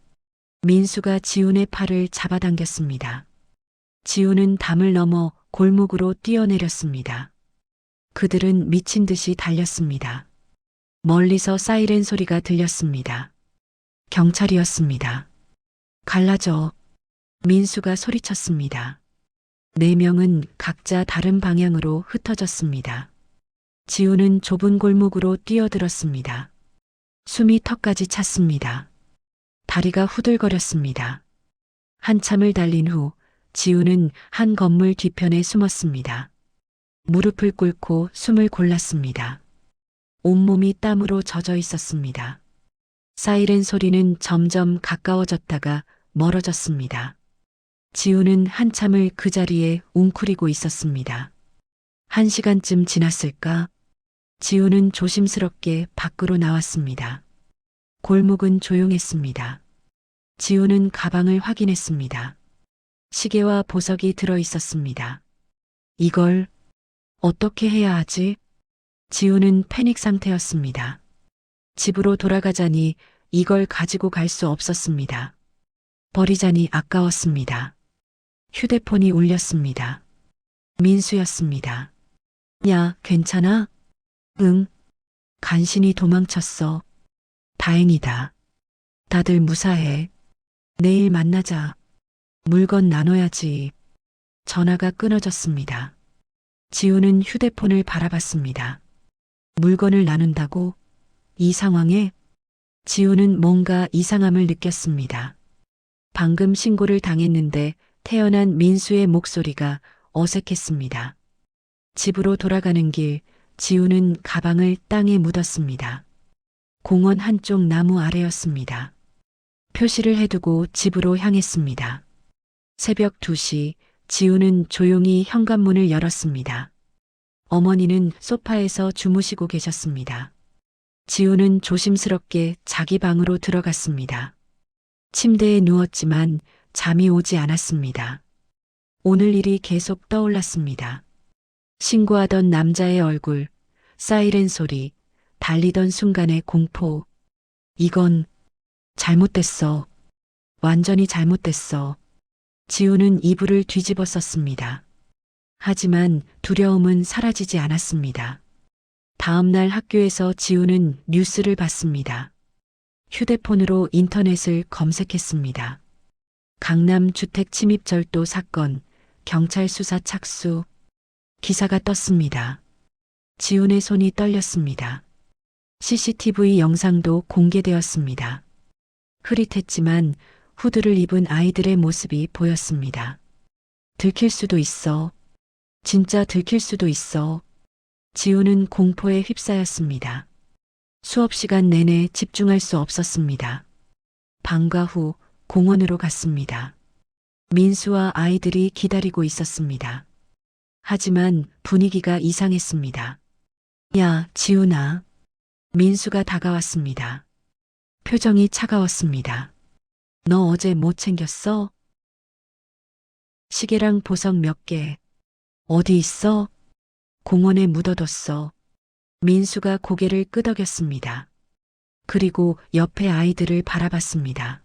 민수가 지훈의 팔을 잡아당겼습니다. 지훈은 담을 넘어 골목으로 뛰어내렸습니다. 그들은 미친 듯이 달렸습니다. 멀리서 사이렌 소리가 들렸습니다. 경찰이었습니다. 갈라져. 민수가 소리쳤습니다. 4명은 각자 다른 방향으로 흩어졌습니다. 지훈은 좁은 골목으로 뛰어들었습니다. 숨이 턱까지 찼습니다. 다리가 후들거렸습니다. 한참을 달린 후 지우는 한 건물 뒤편에 숨었습니다. 무릎을 꿇고 숨을 골랐습니다. 온몸이 땀으로 젖어 있었습니다. 사이렌 소리는 점점 가까워졌다가 멀어졌습니다. 지우는 한참을 그 자리에 웅크리고 있었습니다. 1시간쯤 지났을까? 지우는 조심스럽게 밖으로 나왔습니다. 골목은 조용했습니다. 지우는 가방을 확인했습니다. 시계와 보석이 들어 있었습니다. 이걸 어떻게 해야 하지? 지우는 패닉 상태였습니다. 집으로 돌아가자니 이걸 가지고 갈 수 없었습니다. 버리자니 아까웠습니다. 휴대폰이 울렸습니다. 민수였습니다. 야, 괜찮아? 응. 간신히 도망쳤어. 다행이다. 다들 무사해. 내일 만나자. 물건 나눠야지. 전화가 끊어졌습니다. 지우는 휴대폰을 바라봤습니다. 물건을 나눈다고? 이 상황에? 지우는 뭔가 이상함을 느꼈습니다. 방금 신고를 당했는데 태어난 민수의 목소리가 어색했습니다. 집으로 돌아가는 길, 지우는 가방을 땅에 묻었습니다. 공원 한쪽 나무 아래였습니다. 표시를 해두고 집으로 향했습니다. 새벽 2시, 지우는 조용히 현관문을 열었습니다. 어머니는 소파에서 주무시고 계셨습니다. 지우는 조심스럽게 자기 방으로 들어갔습니다. 침대에 누웠지만 잠이 오지 않았습니다. 오늘 일이 계속 떠올랐습니다. 신고하던 남자의 얼굴, 사이렌 소리, 달리던 순간의 공포. 이건 잘못됐어. 완전히 잘못됐어. 지우는 이불을 뒤집어 썼습니다. 하지만 두려움은 사라지지 않았습니다. 다음 날 학교에서 지우는 뉴스를 봤습니다. 휴대폰으로 인터넷을 검색했습니다. 강남 주택 침입 절도 사건, 경찰 수사 착수. 기사가 떴습니다. 지훈의 손이 떨렸습니다. CCTV 영상도 공개되었습니다. 흐릿했지만 후드를 입은 아이들의 모습이 보였습니다. 들킬 수도 있어. 진짜 들킬 수도 있어. 지우는 공포에 휩싸였습니다. 수업 시간 내내 집중할 수 없었습니다. 방과 후 공원으로 갔습니다. 민수와 아이들이 기다리고 있었습니다. 하지만 분위기가 이상했습니다. 야, 지훈아. 민수가 다가왔습니다. 표정이 차가웠습니다. 너 어제 뭐 챙겼어? 시계랑 보석 몇 개. 어디 있어? 공원에 묻어뒀어. 민수가 고개를 끄덕였습니다. 그리고 옆에 아이들을 바라봤습니다.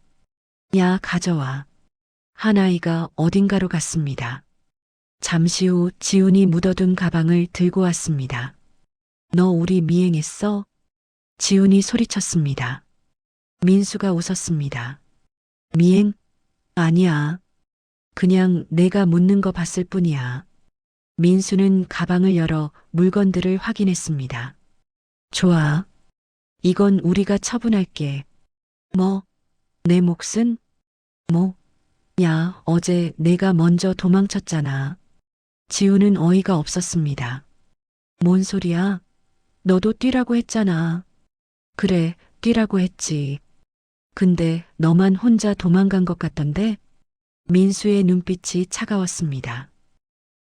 야, 가져와. 한 아이가 어딘가로 갔습니다. 잠시 후 지훈이 묻어둔 가방을 들고 왔습니다. 너 우리 미행했어? 지훈이 소리쳤습니다. 민수가 웃었습니다. 미행? 아니야. 그냥 내가 묻는 거 봤을 뿐이야. 민수는 가방을 열어 물건들을 확인했습니다. 좋아. 이건 우리가 처분할게. 뭐? 내 몫은? 뭐? 야, 어제 내가 먼저 도망쳤잖아. 지우는 어이가 없었습니다. 뭔 소리야? 너도 뛰라고 했잖아. 그래, 뛰라고 했지. 근데 너만 혼자 도망간 것 같던데? 민수의 눈빛이 차가웠습니다.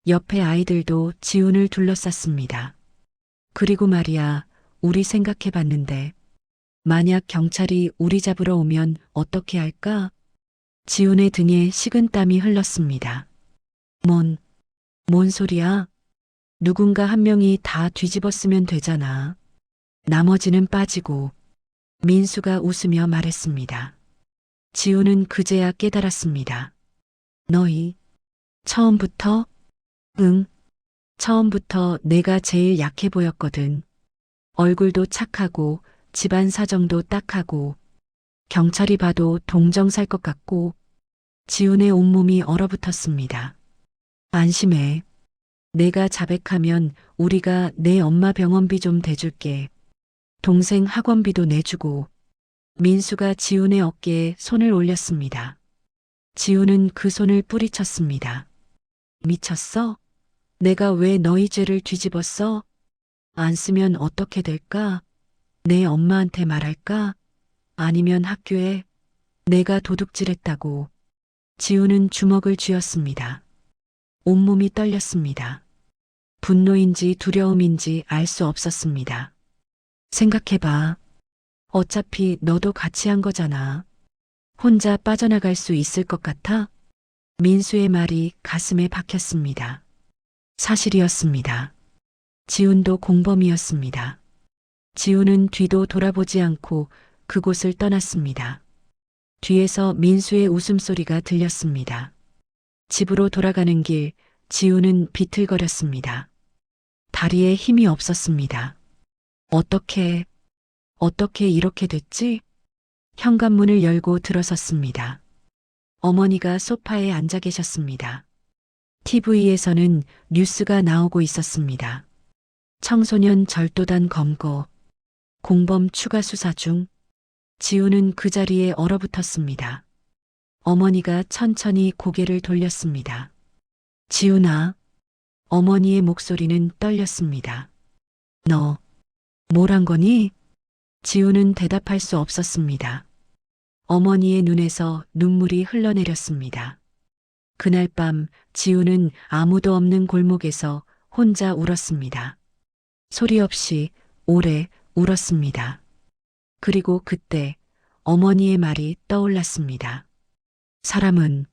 옆에 아이들도 지훈을 둘러쌌습니다. 그리고 말이야, 우리 생각해봤는데, 만약 경찰이 우리 잡으러 오면 어떻게 할까? 지훈의 등에 식은땀이 흘렀습니다. 뭔 소리야? 누군가 한 명이 다 뒤집었으면 되잖아. 나머지는 빠지고. 민수가 웃으며 말했습니다. 지훈은 그제야 깨달았습니다. 너희, 처음부터? 응, 처음부터 내가 제일 약해 보였거든. 얼굴도 착하고, 집안 사정도 딱하고, 경찰이 봐도 동정 살 것 같고, 지훈의 온몸이 얼어붙었습니다. 안심해. 내가 자백하면 우리가 내 엄마 병원비 좀 대줄게. 동생 학원비도 내주고. 민수가 지훈의 어깨에 손을 올렸습니다. 지훈은 그 손을 뿌리쳤습니다. 미쳤어? 내가 왜 너희 죄를 뒤집었어? 안 쓰면 어떻게 될까? 내 엄마한테 말할까? 아니면 학교에 내가 도둑질했다고. 지우는 주먹을 쥐었습니다. 온몸이 떨렸습니다. 분노인지 두려움인지 알 수 없었습니다. 생각해봐. 어차피 너도 같이 한 거잖아. 혼자 빠져나갈 수 있을 것 같아? 민수의 말이 가슴에 박혔습니다. 사실이었습니다. 지훈도 공범이었습니다. 지훈은 뒤도 돌아보지 않고 그곳을 떠났습니다. 뒤에서 민수의 웃음소리가 들렸습니다. 집으로 돌아가는 길, 지훈은 비틀거렸습니다. 다리에 힘이 없었습니다. 어떻게 이렇게 됐지? 현관문을 열고 들어섰습니다. 어머니가 소파에 앉아 계셨습니다. TV에서는 뉴스가 나오고 있었습니다. 청소년 절도단 검거, 공범 추가 수사 중. 지우는 그 자리에 얼어붙었습니다. 어머니가 천천히 고개를 돌렸습니다. 지훈아. 어머니의 목소리는 떨렸습니다. 너, 뭘 한 거니? 지우는 대답할 수 없었습니다. 어머니의 눈에서 눈물이 흘러내렸습니다. 그날 밤 지우는 아무도 없는 골목에서 혼자 울었습니다. 소리 없이 오래 울었습니다. 그리고 그때 어머니의 말이 떠올랐습니다. 사람은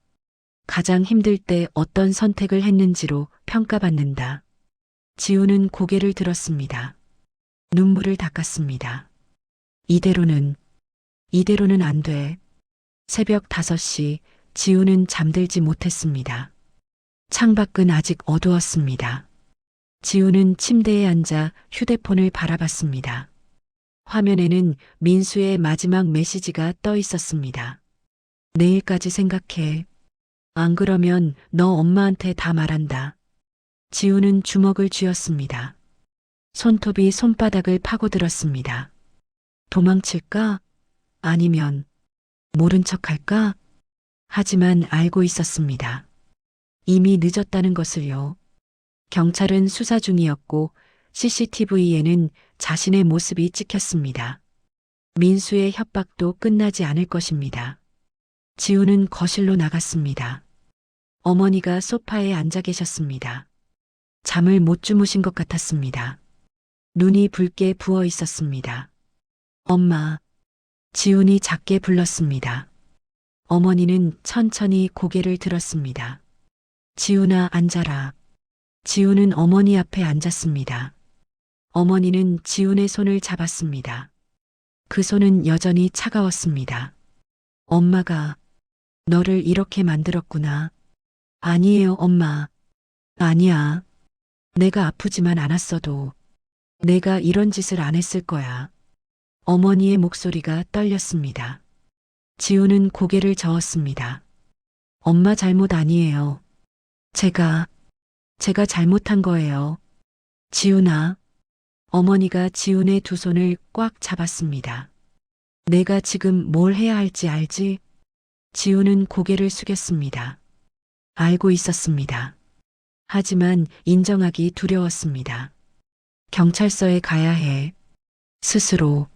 가장 힘들 때 어떤 선택을 했는지로 평가받는다. 지우는 고개를 들었습니다. 눈물을 닦았습니다. 이대로는 안 돼. 새벽 5시 지우는 잠들지 못했습니다. 창밖은 아직 어두웠습니다. 지우는 침대에 앉아 휴대폰을 바라봤습니다. 화면에는 민수의 마지막 메시지가 떠 있었습니다. 내일까지 생각해. 안 그러면 너 엄마한테 다 말한다. 지우는 주먹을 쥐었습니다. 손톱이 손바닥을 파고들었습니다. 도망칠까? 아니면 모른 척할까? 하지만 알고 있었습니다. 이미 늦었다는 것을요. 경찰은 수사 중이었고 CCTV에는 자신의 모습이 찍혔습니다. 민수의 협박도 끝나지 않을 것입니다. 지우는 거실로 나갔습니다. 어머니가 소파에 앉아 계셨습니다. 잠을 못 주무신 것 같았습니다. 눈이 붉게 부어 있었습니다. 엄마. 지훈이 작게 불렀습니다. 어머니는 천천히 고개를 들었습니다. 지훈아, 앉아라. 지훈은 어머니 앞에 앉았습니다. 어머니는 지훈의 손을 잡았습니다. 그 손은 여전히 차가웠습니다. 엄마가 너를 이렇게 만들었구나. 아니에요, 엄마. 아니야. 내가 아프지만 않았어도 내가 이런 짓을 안 했을 거야. 어머니의 목소리가 떨렸습니다. 지우는 고개를 저었습니다. 엄마 잘못 아니에요. 제가 잘못한 거예요. 지훈아. 어머니가 지훈의 두 손을 꽉 잡았습니다. 내가 지금 뭘 해야 할지 알지? 지훈은 고개를 숙였습니다. 알고 있었습니다. 하지만 인정하기 두려웠습니다. 경찰서에 가야 해. 스스로.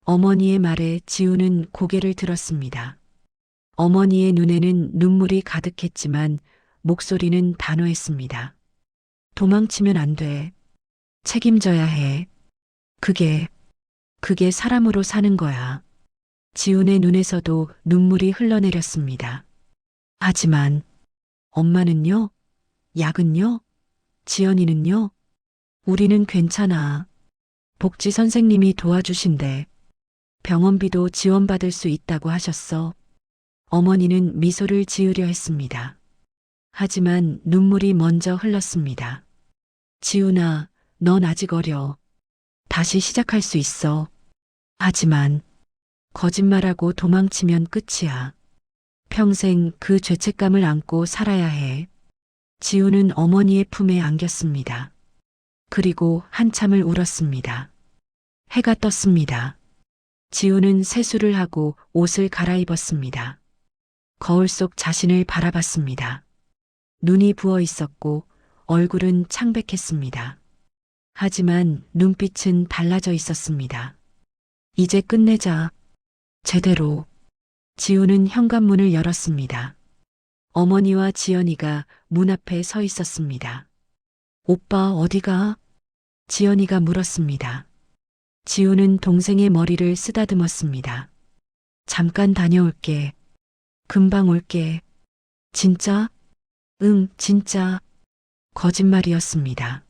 어머니의 말에 지우는 고개를 들었습니다. 어머니의 눈에는 눈물이 가득했지만 목소리는 단호했습니다. 도망치면 안 돼. 책임져야 해. 그게 사람으로 사는 거야. 지훈의 눈에서도 눈물이 흘러내렸습니다. 하지만 엄마는요? 약은요? 지연이는요? 우리는 괜찮아. 복지 선생님이 도와주신대. 병원비도 지원받을 수 있다고 하셨어. 어머니는 미소를 지으려 했습니다. 하지만 눈물이 먼저 흘렀습니다. 지훈아, 넌 아직 어려. 다시 시작할 수 있어. 하지만 거짓말하고 도망치면 끝이야. 평생 그 죄책감을 안고 살아야 해. 지훈은 어머니의 품에 안겼습니다. 그리고 한참을 울었습니다. 해가 떴습니다. 지훈은 세수를 하고 옷을 갈아입었습니다. 거울 속 자신을 바라봤습니다. 눈이 부어 있었고 얼굴은 창백했습니다. 하지만 눈빛은 달라져 있었습니다. 이제 끝내자. 제대로. 지우는 현관문을 열었습니다. 어머니와 지연이가 문 앞에 서 있었습니다. 오빠 어디가? 지연이가 물었습니다. 지우는 동생의 머리를 쓰다듬었습니다. 잠깐 다녀올게. 금방 올게. 진짜? 응, 진짜. 거짓말이었습니다.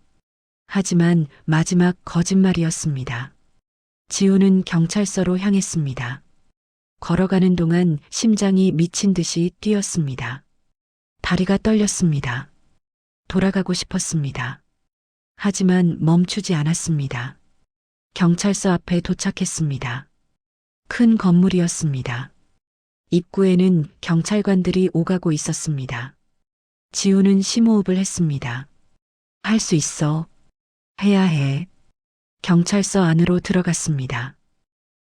하지만 마지막 거짓말이었습니다. 지우는 경찰서로 향했습니다. 걸어가는 동안 심장이 미친 듯이 뛰었습니다. 다리가 떨렸습니다. 돌아가고 싶었습니다. 하지만 멈추지 않았습니다. 경찰서 앞에 도착했습니다. 큰 건물이었습니다. 입구에는 경찰관들이 오가고 있었습니다. 지우는 심호흡을 했습니다. 할 수 있어. 해야 해. 경찰서 안으로 들어갔습니다.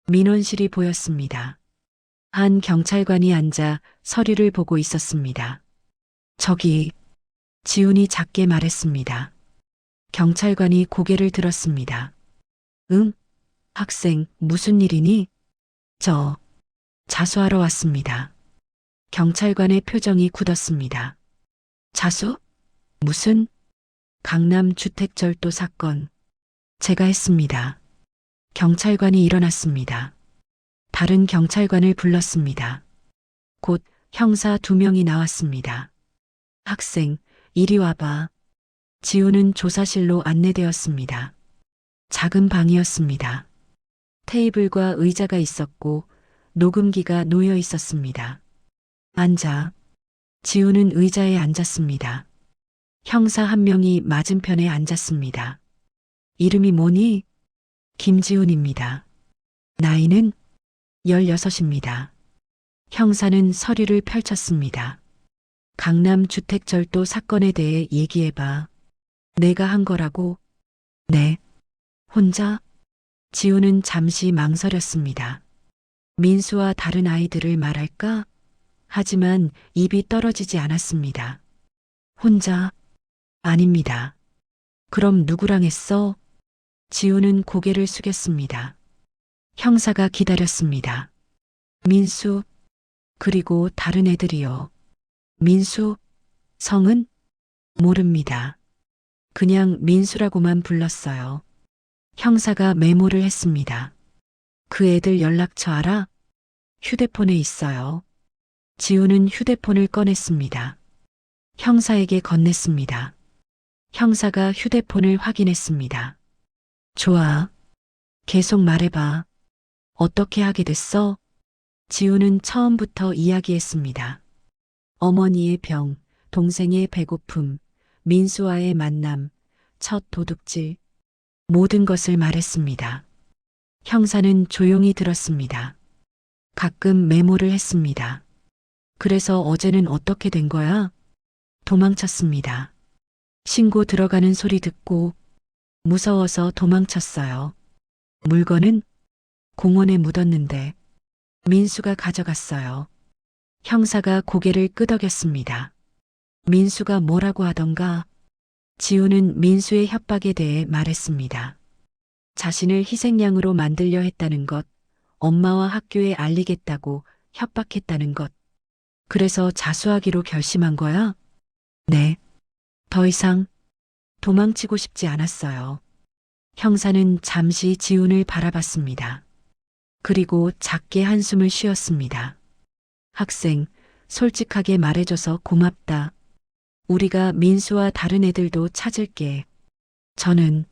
민원실이 보였습니다. 한 경찰관이 앉아 서류를 보고 있었습니다. 저기, 지훈이 작게 말했습니다. 경찰관이 고개를 들었습니다. 응? 학생, 무슨 일이니? 저, 자수하러 왔습니다. 경찰관의 표정이 굳었습니다. 자수? 무슨? 강남 주택절도 사건. 제가 했습니다. 경찰관이 일어났습니다. 다른 경찰관을 불렀습니다. 곧 형사 2명이 나왔습니다. 학생, 이리 와봐. 지우는 조사실로 안내되었습니다. 작은 방이었습니다. 테이블과 의자가 있었고 녹음기가 놓여 있었습니다. 앉아. 지우는 의자에 앉았습니다. 형사 1명이 맞은편에 앉았습니다. 이름이 뭐니? 김지훈입니다. 나이는 16입니다. 형사는 서류를 펼쳤습니다. 강남 주택절도 사건에 대해 얘기해봐. 내가 한 거라고? 네. 혼자? 지우는 잠시 망설였습니다. 민수와 다른 아이들을 말할까? 하지만 입이 떨어지지 않았습니다. 혼자? 아닙니다. 그럼 누구랑 했어? 지우는 고개를 숙였습니다. 형사가 기다렸습니다. 민수, 그리고 다른 애들이요. 민수, 성은? 모릅니다. 그냥 민수라고만 불렀어요. 형사가 메모를 했습니다. 그 애들 연락처 알아? 휴대폰에 있어요. 지우는 휴대폰을 꺼냈습니다. 형사에게 건넸습니다. 형사가 휴대폰을 확인했습니다. 좋아. 계속 말해봐. 어떻게 하게 됐어? 지우는 처음부터 이야기했습니다. 어머니의 병, 동생의 배고픔, 민수와의 만남, 첫 도둑질, 모든 것을 말했습니다. 형사는 조용히 들었습니다. 가끔 메모를 했습니다. 그래서 어제는 어떻게 된 거야? 도망쳤습니다. 신고 들어가는 소리 듣고 무서워서 도망쳤어요. 물건은 공원에 묻었는데 민수가 가져갔어요. 형사가 고개를 끄덕였습니다. 민수가 뭐라고 하던가? 지우는 민수의 협박에 대해 말했습니다. 자신을 희생양으로 만들려 했다는 것, 엄마와 학교에 알리겠다고 협박했다는 것. 그래서 자수하기로 결심한 거야? 네. 더 이상 도망치고 싶지 않았어요. 형사는 잠시 지훈을 바라봤습니다. 그리고 작게 한숨을 쉬었습니다. 학생, 솔직하게 말해줘서 고맙다. 우리가 민수와 다른 애들도 찾을게. 저는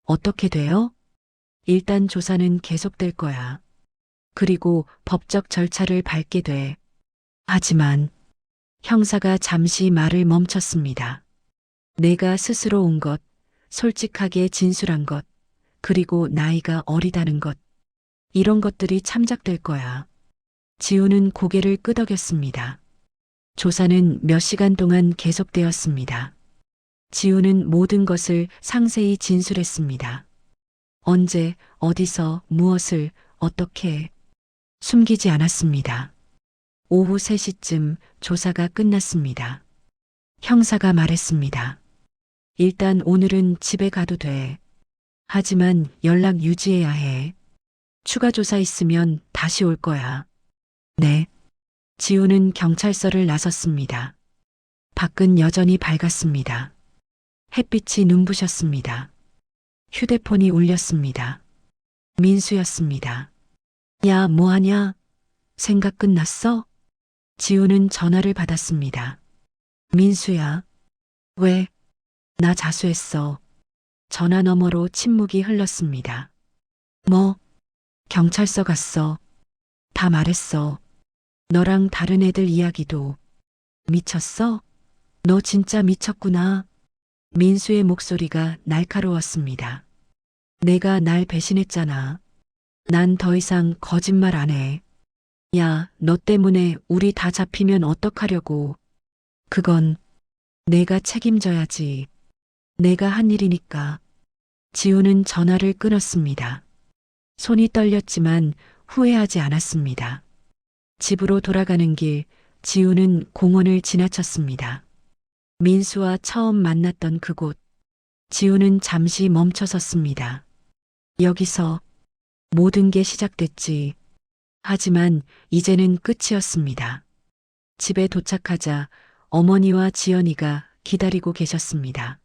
어떻게 돼요? 일단 조사는 계속될 거야. 그리고 법적 절차를 밟게 돼. 하지만 형사가 잠시 말을 멈췄습니다. 내가 스스로 온 것, 솔직하게 진술한 것, 그리고 나이가 어리다는 것, 이런 것들이 참작될 거야. 지우는 고개를 끄덕였습니다. 조사는 몇 시간 동안 계속되었습니다. 지우는 모든 것을 상세히 진술했습니다. 언제, 어디서, 무엇을, 어떻게 숨기지 않았습니다. 오후 3시쯤 조사가 끝났습니다. 형사가 말했습니다. 일단 오늘은 집에 가도 돼. 하지만 연락 유지해야 해. 추가 조사 있으면 다시 올 거야. 네. 지우는 경찰서를 나섰습니다. 밖은 여전히 밝았습니다. 햇빛이 눈부셨습니다. 휴대폰이 울렸습니다. 민수였습니다. 야, 뭐하냐? 생각 끝났어? 지우는 전화를 받았습니다. 민수야. 왜? 나 자수했어. 전화 너머로 침묵이 흘렀습니다. 뭐? 경찰서 갔어. 다 말했어. 너랑 다른 애들 이야기도. 미쳤어? 너 진짜 미쳤구나. 민수의 목소리가 날카로웠습니다. 내가 날 배신했잖아. 난 더 이상 거짓말 안 해. 야, 너 때문에 우리 다 잡히면 어떡하려고. 그건 내가 책임져야지. 내가 한 일이니까. 지우는 전화를 끊었습니다. 손이 떨렸지만 후회하지 않았습니다. 집으로 돌아가는 길, 지우는 공원을 지나쳤습니다. 민수와 처음 만났던 그곳. 지우는 잠시 멈춰 섰습니다. 여기서 모든 게 시작됐지. 하지만 이제는 끝이었습니다. 집에 도착하자 어머니와 지연이가 기다리고 계셨습니다.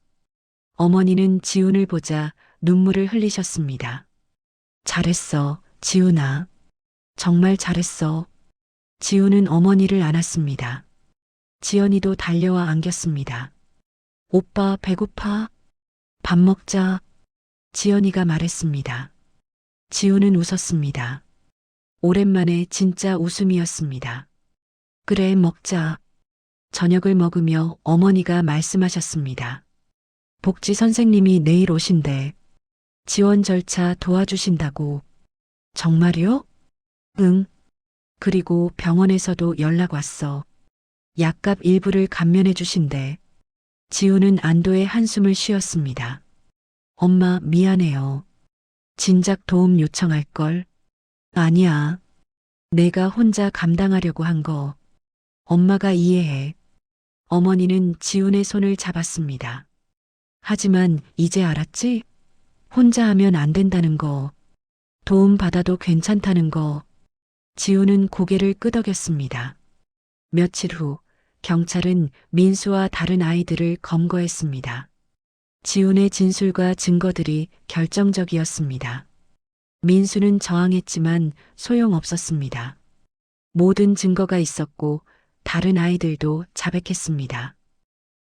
어머니는 지훈을 보자 눈물을 흘리셨습니다. 잘했어, 지훈아. 정말 잘했어. 지훈은 어머니를 안았습니다. 지연이도 달려와 안겼습니다. 오빠 배고파? 밥 먹자. 지연이가 말했습니다. 지훈은 웃었습니다. 오랜만에 진짜 웃음이었습니다. 그래, 먹자. 저녁을 먹으며 어머니가 말씀하셨습니다. 복지 선생님이 내일 오신대. 지원 절차 도와주신다고. 정말요? 응. 그리고 병원에서도 연락 왔어. 약값 일부를 감면해 주신대. 지우는 안도의 한숨을 쉬었습니다. 엄마, 미안해요. 진작 도움 요청할걸. 아니야. 내가 혼자 감당하려고 한 거. 엄마가 이해해. 어머니는 지훈의 손을 잡았습니다. 하지만 이제 알았지? 혼자 하면 안 된다는 거. 도움 받아도 괜찮다는 거. 지훈은 고개를 끄덕였습니다. 며칠 후 경찰은 민수와 다른 아이들을 검거했습니다. 지훈의 진술과 증거들이 결정적이었습니다. 민수는 저항했지만 소용없었습니다. 모든 증거가 있었고 다른 아이들도 자백했습니다.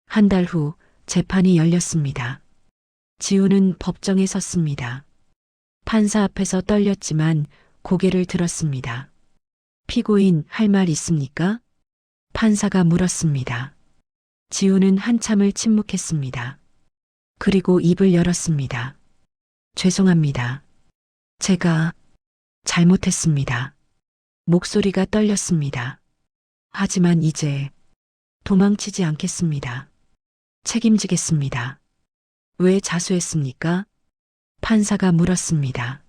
한 달 후 재판이 열렸습니다. 지훈은 법정에 섰습니다. 판사 앞에서 떨렸지만 고개를 들었습니다. 피고인 할 말 있습니까? 판사가 물었습니다. 지훈은 한참을 침묵했습니다. 그리고 입을 열었습니다. 죄송합니다. 제가 잘못했습니다. 목소리가 떨렸습니다. 하지만 이제 도망치지 않겠습니다. 책임지겠습니다. 왜 자수했습니까? 판사가 물었습니다.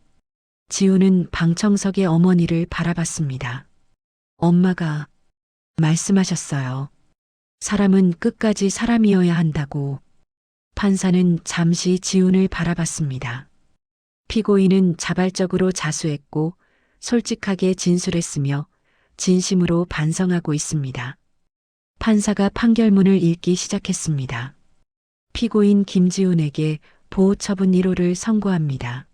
지우는 방청석의 어머니를 바라봤습니다. 엄마가 말씀하셨어요. 사람은 끝까지 사람이어야 한다고. 판사는 잠시 지훈을 바라봤습니다. 피고인은 자발적으로 자수했고 솔직하게 진술했으며 진심으로 반성하고 있습니다. 판사가 판결문을 읽기 시작했습니다. 피고인 김지훈에게 보호처분 1호를 선고합니다.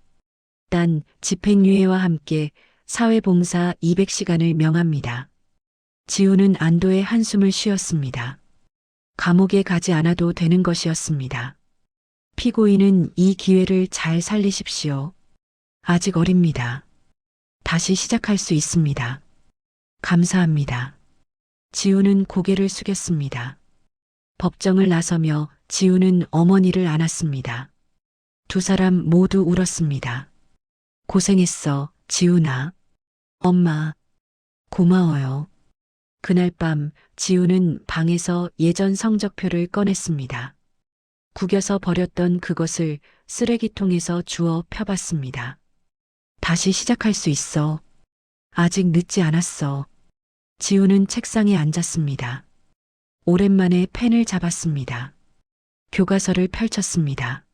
단 집행유예와 함께 사회봉사 200시간을 명합니다. 지훈은 안도의 한숨을 쉬었습니다. 감옥에 가지 않아도 되는 것이었습니다. 피고인은 이 기회를 잘 살리십시오. 아직 어립니다. 다시 시작할 수 있습니다. 감사합니다. 지훈은 고개를 숙였습니다. 법정을 나서며 지훈은 어머니를 안았습니다. 두 사람 모두 울었습니다. 고생했어, 지훈아. 엄마, 고마워요. 그날 밤 지훈은 방에서 예전 성적표를 꺼냈습니다. 구겨서 버렸던 그것을 쓰레기통에서 주워 펴봤습니다. 다시 시작할 수 있어. 아직 늦지 않았어. 지훈은 책상에 앉았습니다. 오랜만에 펜을 잡았습니다. 교과서를 펼쳤습니다.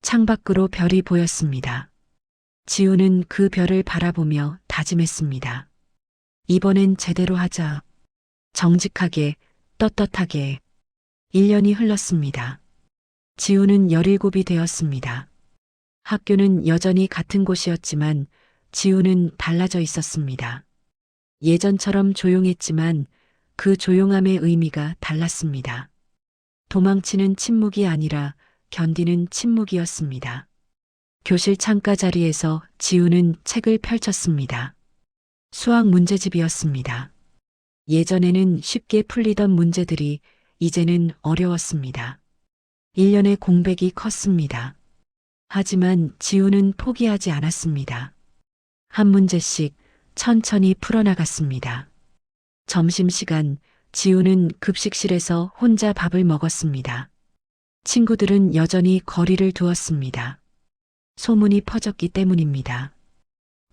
창밖으로 별이 보였습니다. 지우는 그 별을 바라보며 다짐했습니다. 이번엔 제대로 하자. 정직하게, 떳떳하게. 1년이 흘렀습니다. 지우는 17이 되었습니다. 학교는 여전히 같은 곳이었지만 지우는 달라져 있었습니다. 예전처럼 조용했지만 그 조용함의 의미가 달랐습니다. 도망치는 침묵이 아니라 견디는 침묵이었습니다. 교실 창가 자리에서 지우는 책을 펼쳤습니다. 수학 문제집이었습니다. 예전에는 쉽게 풀리던 문제들이 이제는 어려웠습니다. 1년의 공백이 컸습니다. 하지만 지우는 포기하지 않았습니다. 한 문제씩 천천히 풀어나갔습니다. 점심시간 지우는 급식실에서 혼자 밥을 먹었습니다. 친구들은 여전히 거리를 두었습니다. 소문이 퍼졌기 때문입니다.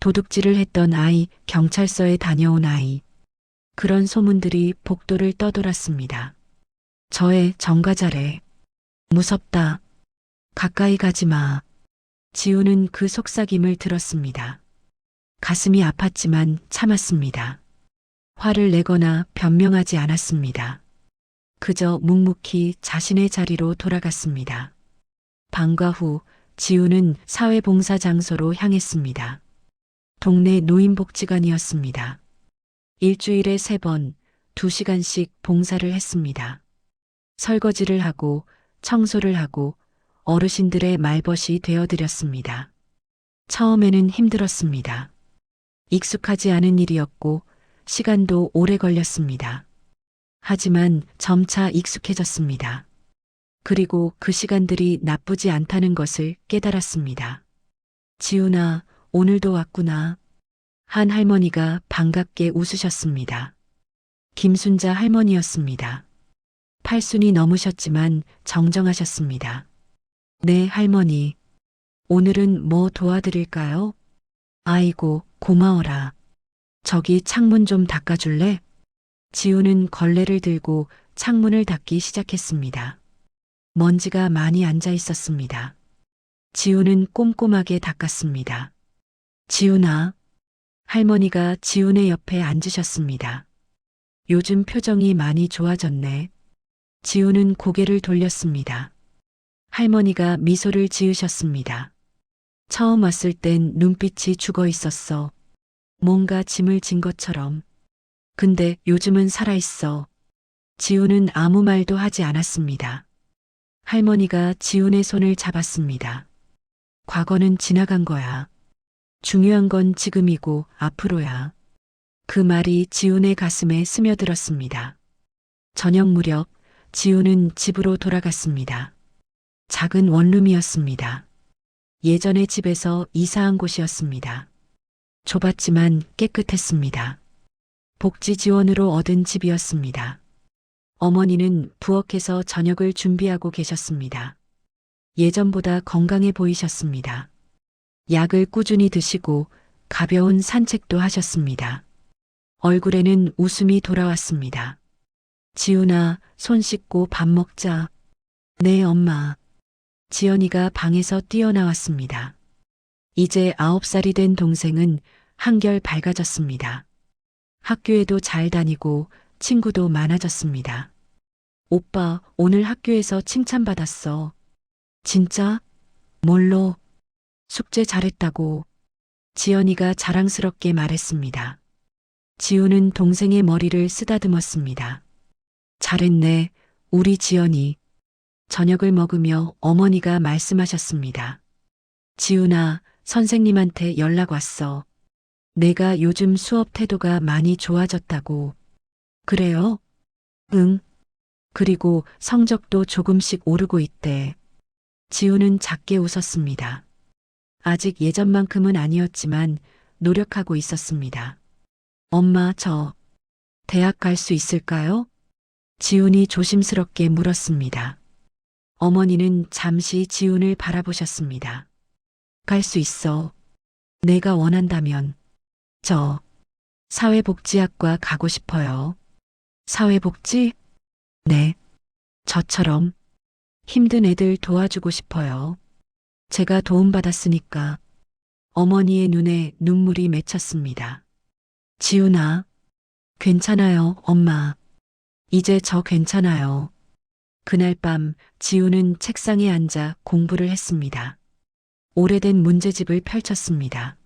도둑질을 했던 아이, 경찰서에 다녀온 아이. 그런 소문들이 복도를 떠돌았습니다. 저의 정과자래. 무섭다. 가까이 가지 마. 지우는 그 속삭임을 들었습니다. 가슴이 아팠지만 참았습니다. 화를 내거나 변명하지 않았습니다. 그저 묵묵히 자신의 자리로 돌아갔습니다. 방과 후 지우는 사회봉사 장소로 향했습니다. 동네 노인복지관이었습니다. 일주일에 3번, 2시간씩 봉사를 했습니다. 설거지를 하고 청소를 하고 어르신들의 말벗이 되어드렸습니다. 처음에는 힘들었습니다. 익숙하지 않은 일이었고 시간도 오래 걸렸습니다. 하지만 점차 익숙해졌습니다. 그리고 그 시간들이 나쁘지 않다는 것을 깨달았습니다. 지훈아, 오늘도 왔구나. 한 할머니가 반갑게 웃으셨습니다. 김순자 할머니였습니다. 80이 넘으셨지만 정정하셨습니다. 네, 할머니. 오늘은 뭐 도와드릴까요? 아이고, 고마워라. 저기 창문 좀 닦아줄래? 지우는 걸레를 들고 창문을 닦기 시작했습니다. 먼지가 많이 앉아 있었습니다. 지우는 꼼꼼하게 닦았습니다. 지훈아. 할머니가 지훈의 옆에 앉으셨습니다. 요즘 표정이 많이 좋아졌네. 지우는 고개를 돌렸습니다. 할머니가 미소를 지으셨습니다. 처음 왔을 땐 눈빛이 죽어 있었어. 뭔가 짐을 진 것처럼. 근데 요즘은 살아있어. 지우는 아무 말도 하지 않았습니다. 할머니가 지훈의 손을 잡았습니다. 과거는 지나간 거야. 중요한 건 지금이고 앞으로야. 그 말이 지훈의 가슴에 스며들었습니다. 저녁 무렵 지훈은 집으로 돌아갔습니다. 작은 원룸이었습니다. 예전의 집에서 이사한 곳이었습니다. 좁았지만 깨끗했습니다. 복지 지원으로 얻은 집이었습니다. 어머니는 부엌에서 저녁을 준비하고 계셨습니다. 예전보다 건강해 보이셨습니다. 약을 꾸준히 드시고 가벼운 산책도 하셨습니다. 얼굴에는 웃음이 돌아왔습니다. 지훈아, 손 씻고 밥 먹자. 네, 엄마. 지연이가 방에서 뛰어나왔습니다. 이제 9살이 된 동생은 한결 밝아졌습니다. 학교에도 잘 다니고 친구도 많아졌습니다. 오빠, 오늘 학교에서 칭찬받았어. 진짜? 뭘로? 숙제 잘했다고. 지연이가 자랑스럽게 말했습니다. 지우는 동생의 머리를 쓰다듬었습니다. 잘했네, 우리 지연이. 저녁을 먹으며 어머니가 말씀하셨습니다. 지훈아, 선생님한테 연락 왔어. 내가 요즘 수업 태도가 많이 좋아졌다고. 그래요? 응. 그리고 성적도 조금씩 오르고 있대. 지훈은 작게 웃었습니다. 아직 예전만큼은 아니었지만 노력하고 있었습니다. 엄마, 저 대학 갈 수 있을까요? 지훈이 조심스럽게 물었습니다. 어머니는 잠시 지훈을 바라보셨습니다. 갈 수 있어. 내가 원한다면. 저 사회복지학과 가고 싶어요. 사회복지? 네. 저처럼 힘든 애들 도와주고 싶어요. 제가 도움받았으니까. 어머니의 눈에 눈물이 맺혔습니다. 지훈아, 괜찮아요, 엄마. 이제 저 괜찮아요. 그날 밤 지훈은 책상에 앉아 공부를 했습니다. 오래된 문제집을 펼쳤습니다.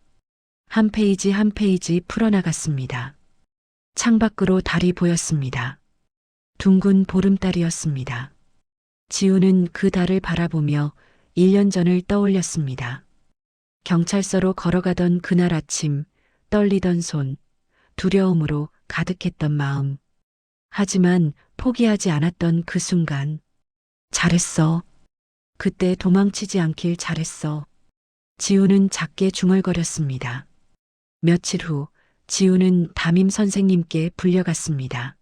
한 페이지 한 페이지 풀어나갔습니다. 창밖으로 달이 보였습니다. 둥근 보름달이었습니다. 지훈은 그 달을 바라보며 1년 전을 떠올렸습니다. 경찰서로 걸어가던 그날 아침, 떨리던 손, 두려움으로 가득했던 마음. 하지만 포기하지 않았던 그 순간. 잘했어. 그때 도망치지 않길 잘했어. 지우는 작게 중얼거렸습니다. 며칠 후 지우는 담임 선생님께 불려갔습니다.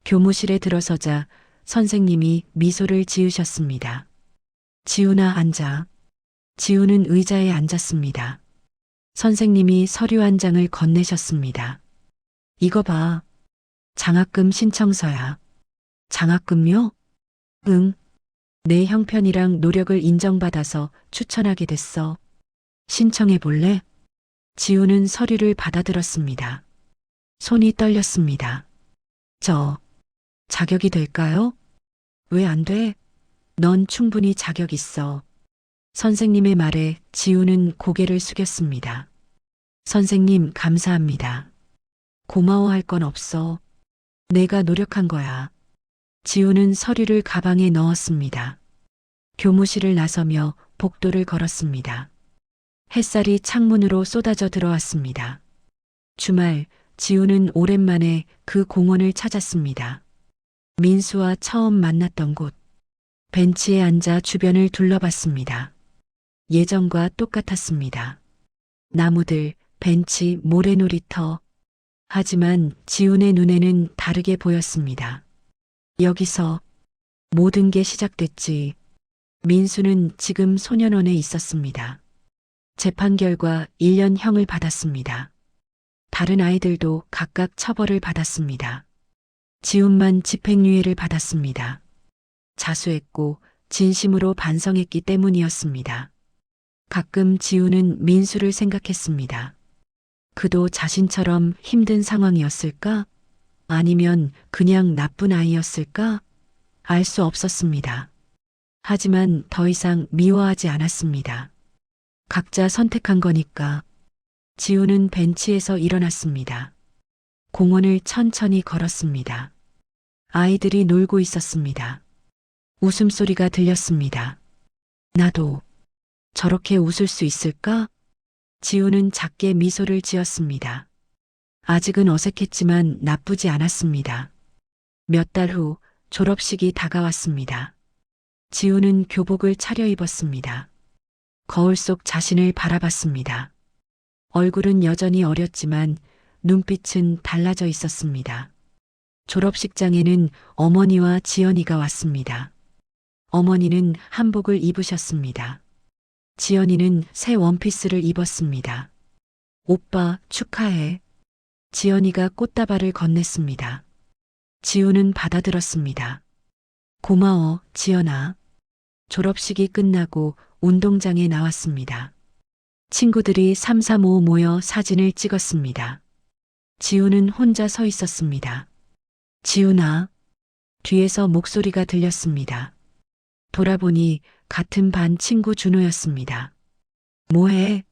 교무실에 들어서자 선생님이 미소를 지으셨습니다. 지훈아, 앉아. 지훈은 의자에 앉았습니다. 선생님이 서류 한 장을 건네셨습니다. 이거 봐. 장학금 신청서야. 장학금요? 응. 내 형편이랑 노력을 인정받아서 추천하게 됐어. 신청해 볼래? 지우는 서류를 받아들었습니다. 손이 떨렸습니다. 저, 자격이 될까요? 왜 안 돼? 넌 충분히 자격 있어. 선생님의 말에 지우는 고개를 숙였습니다. 선생님, 감사합니다. 고마워할 건 없어. 내가 노력한 거야. 지우는 서류를 가방에 넣었습니다. 교무실을 나서며 복도를 걸었습니다. 햇살이 창문으로 쏟아져 들어왔습니다. 주말, 지우는 오랜만에 그 공원을 찾았습니다. 민수와 처음 만났던 곳. 벤치에 앉아 주변을 둘러봤습니다. 예전과 똑같았습니다. 나무들, 벤치, 모래놀이터. 하지만 지훈의 눈에는 다르게 보였습니다. 여기서 모든 게 시작됐지. 민수는 지금 소년원에 있었습니다. 재판 결과 1년형을 받았습니다. 다른 아이들도 각각 처벌을 받았습니다. 지훈만 집행유예를 받았습니다. 자수했고 진심으로 반성했기 때문이었습니다. 가끔 지훈은 민수를 생각했습니다. 그도 자신처럼 힘든 상황이었을까? 아니면 그냥 나쁜 아이였을까? 알 수 없었습니다. 하지만 더 이상 미워하지 않았습니다. 각자 선택한 거니까. 지우는 벤치에서 일어났습니다. 공원을 천천히 걸었습니다. 아이들이 놀고 있었습니다. 웃음소리가 들렸습니다. 나도 저렇게 웃을 수 있을까? 지우는 작게 미소를 지었습니다. 아직은 어색했지만 나쁘지 않았습니다. 몇 달 후 졸업식이 다가왔습니다. 지우는 교복을 차려입었습니다. 거울 속 자신을 바라봤습니다. 얼굴은 여전히 어렸지만 눈빛은 달라져 있었습니다. 졸업식장에는 어머니와 지연이가 왔습니다. 어머니는 한복을 입으셨습니다. 지연이는 새 원피스를 입었습니다. 오빠, 축하해. 지연이가 꽃다발을 건넸습니다. 지우는 받아들었습니다. 고마워, 지연아. 졸업식이 끝나고 운동장에 나왔습니다. 친구들이 3, 4, 5 모여 사진을 찍었습니다. 지우는 혼자 서 있었습니다. 지훈아. 뒤에서 목소리가 들렸습니다. 돌아보니 같은 반 친구 준호였습니다. 뭐해?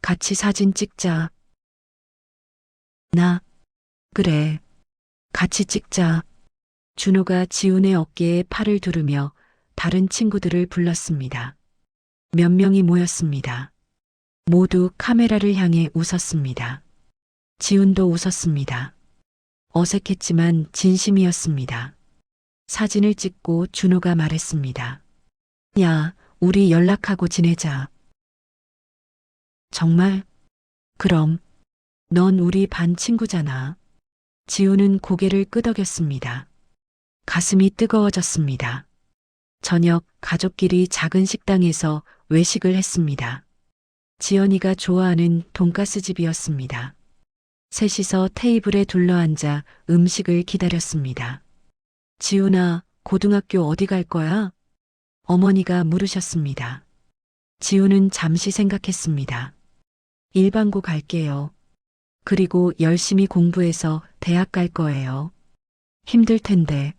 같이 사진 찍자. 나? 그래. 같이 찍자. 준호가 지훈의 어깨에 팔을 두르며 다른 친구들을 불렀습니다. 몇 명이 모였습니다. 모두 카메라를 향해 웃었습니다. 지훈도 웃었습니다. 어색했지만 진심이었습니다. 사진을 찍고 준호가 말했습니다. 야, 우리 연락하고 지내자. 정말? 그럼. 넌 우리 반 친구잖아. 지우는 고개를 끄덕였습니다. 가슴이 뜨거워졌습니다. 저녁 가족끼리 작은 식당에서 외식을 했습니다. 지연이가 좋아하는 돈가스 집이었습니다. 셋이서 테이블에 둘러앉아 음식을 기다렸습니다. 지훈아, 고등학교 어디 갈 거야? 어머니가 물으셨습니다. 지훈은 잠시 생각했습니다. 일반고 갈게요. 그리고 열심히 공부해서 대학 갈 거예요. 힘들 텐데.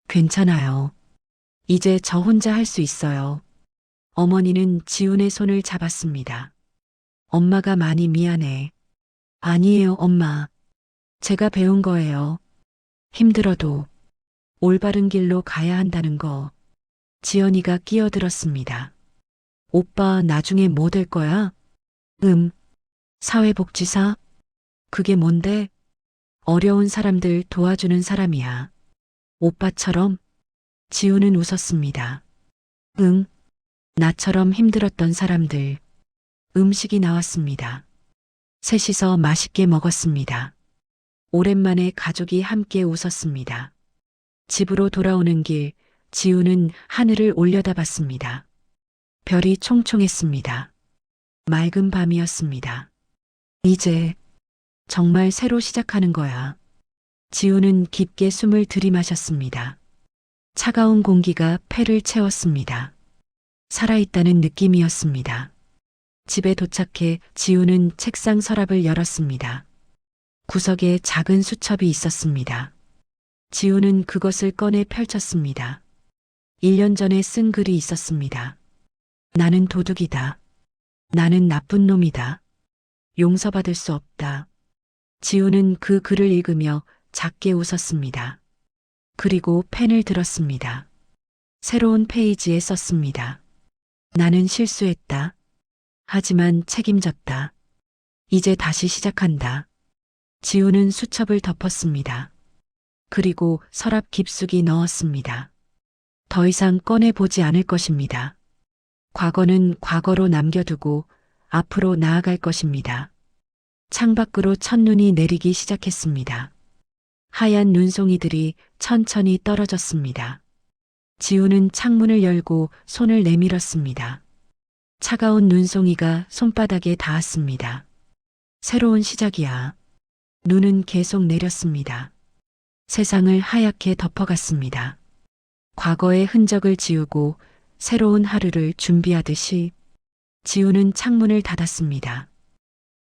괜찮아요. 이제 저 혼자 할 수 있어요. 어머니는 지훈의 손을 잡았습니다. 엄마가 많이 미안해. 아니에요, 엄마. 제가 배운 거예요. 힘들어도 올바른 길로 가야 한다는 거. 지연이가 끼어들었습니다. 오빠 나중에 뭐 될 거야? 사회복지사? 그게 뭔데? 어려운 사람들 도와주는 사람이야. 오빠처럼? 지우는 웃었습니다. 응, 나처럼 힘들었던 사람들. 음식이 나왔습니다. 셋이서 맛있게 먹었습니다. 오랜만에 가족이 함께 웃었습니다. 집으로 돌아오는 길, 지우는 하늘을 올려다봤습니다. 별이 총총했습니다. 맑은 밤이었습니다. 이제 정말 새로 시작하는 거야. 지우는 깊게 숨을 들이마셨습니다. 차가운 공기가 폐를 채웠습니다. 살아있다는 느낌이었습니다. 집에 도착해 지우는 책상 서랍을 열었습니다. 구석에 작은 수첩이 있었습니다. 지우는 그것을 꺼내 펼쳤습니다. 1년 전에 쓴 글이 있었습니다. 나는 도둑이다. 나는 나쁜 놈이다. 용서받을 수 없다. 지우는 그 글을 읽으며 작게 웃었습니다. 그리고 펜을 들었습니다. 새로운 페이지에 썼습니다. 나는 실수했다. 하지만 책임졌다. 이제 다시 시작한다. 지우는 수첩을 덮었습니다. 그리고 서랍 깊숙이 넣었습니다. 더 이상 꺼내보지 않을 것입니다. 과거는 과거로 남겨두고 앞으로 나아갈 것입니다. 창밖으로 첫눈이 내리기 시작했습니다. 하얀 눈송이들이 천천히 떨어졌습니다. 지우는 창문을 열고 손을 내밀었습니다. 차가운 눈송이가 손바닥에 닿았습니다. 새로운 시작이야. 눈은 계속 내렸습니다. 세상을 하얗게 덮어갔습니다. 과거의 흔적을 지우고 새로운 하루를 준비하듯이 지우는 창문을 닫았습니다.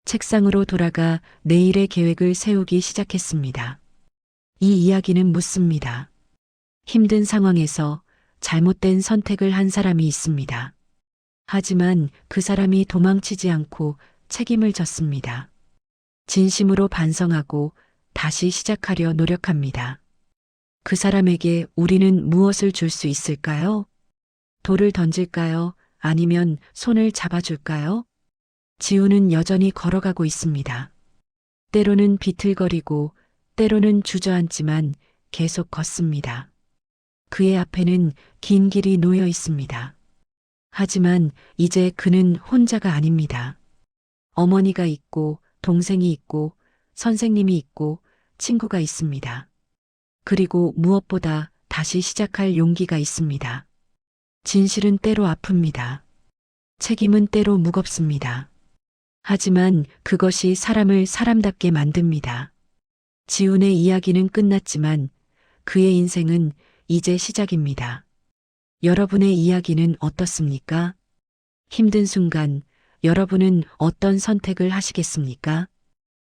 책상으로 돌아가 내일의 계획을 세우기 시작했습니다. 이 이야기는 묻습니다. 힘든 상황에서 잘못된 선택을 한 사람이 있습니다. 하지만 그 사람이 도망치지 않고 책임을 졌습니다. 진심으로 반성하고 다시 시작하려 노력합니다. 그 사람에게 우리는 무엇을 줄 수 있을까요? 돌을 던질까요? 아니면 손을 잡아줄까요? 지우는 여전히 걸어가고 있습니다. 때로는 비틀거리고 때로는 주저앉지만 계속 걷습니다. 그의 앞에는 긴 길이 놓여 있습니다. 하지만 이제 그는 혼자가 아닙니다. 어머니가 있고 동생이 있고 선생님이 있고 친구가 있습니다. 그리고 무엇보다 다시 시작할 용기가 있습니다. 진실은 때로 아픕니다. 책임은 때로 무겁습니다. 하지만 그것이 사람을 사람답게 만듭니다. 지훈의 이야기는 끝났지만 그의 인생은 이제 시작입니다. 여러분의 이야기는 어떻습니까? 힘든 순간 여러분은 어떤 선택을 하시겠습니까?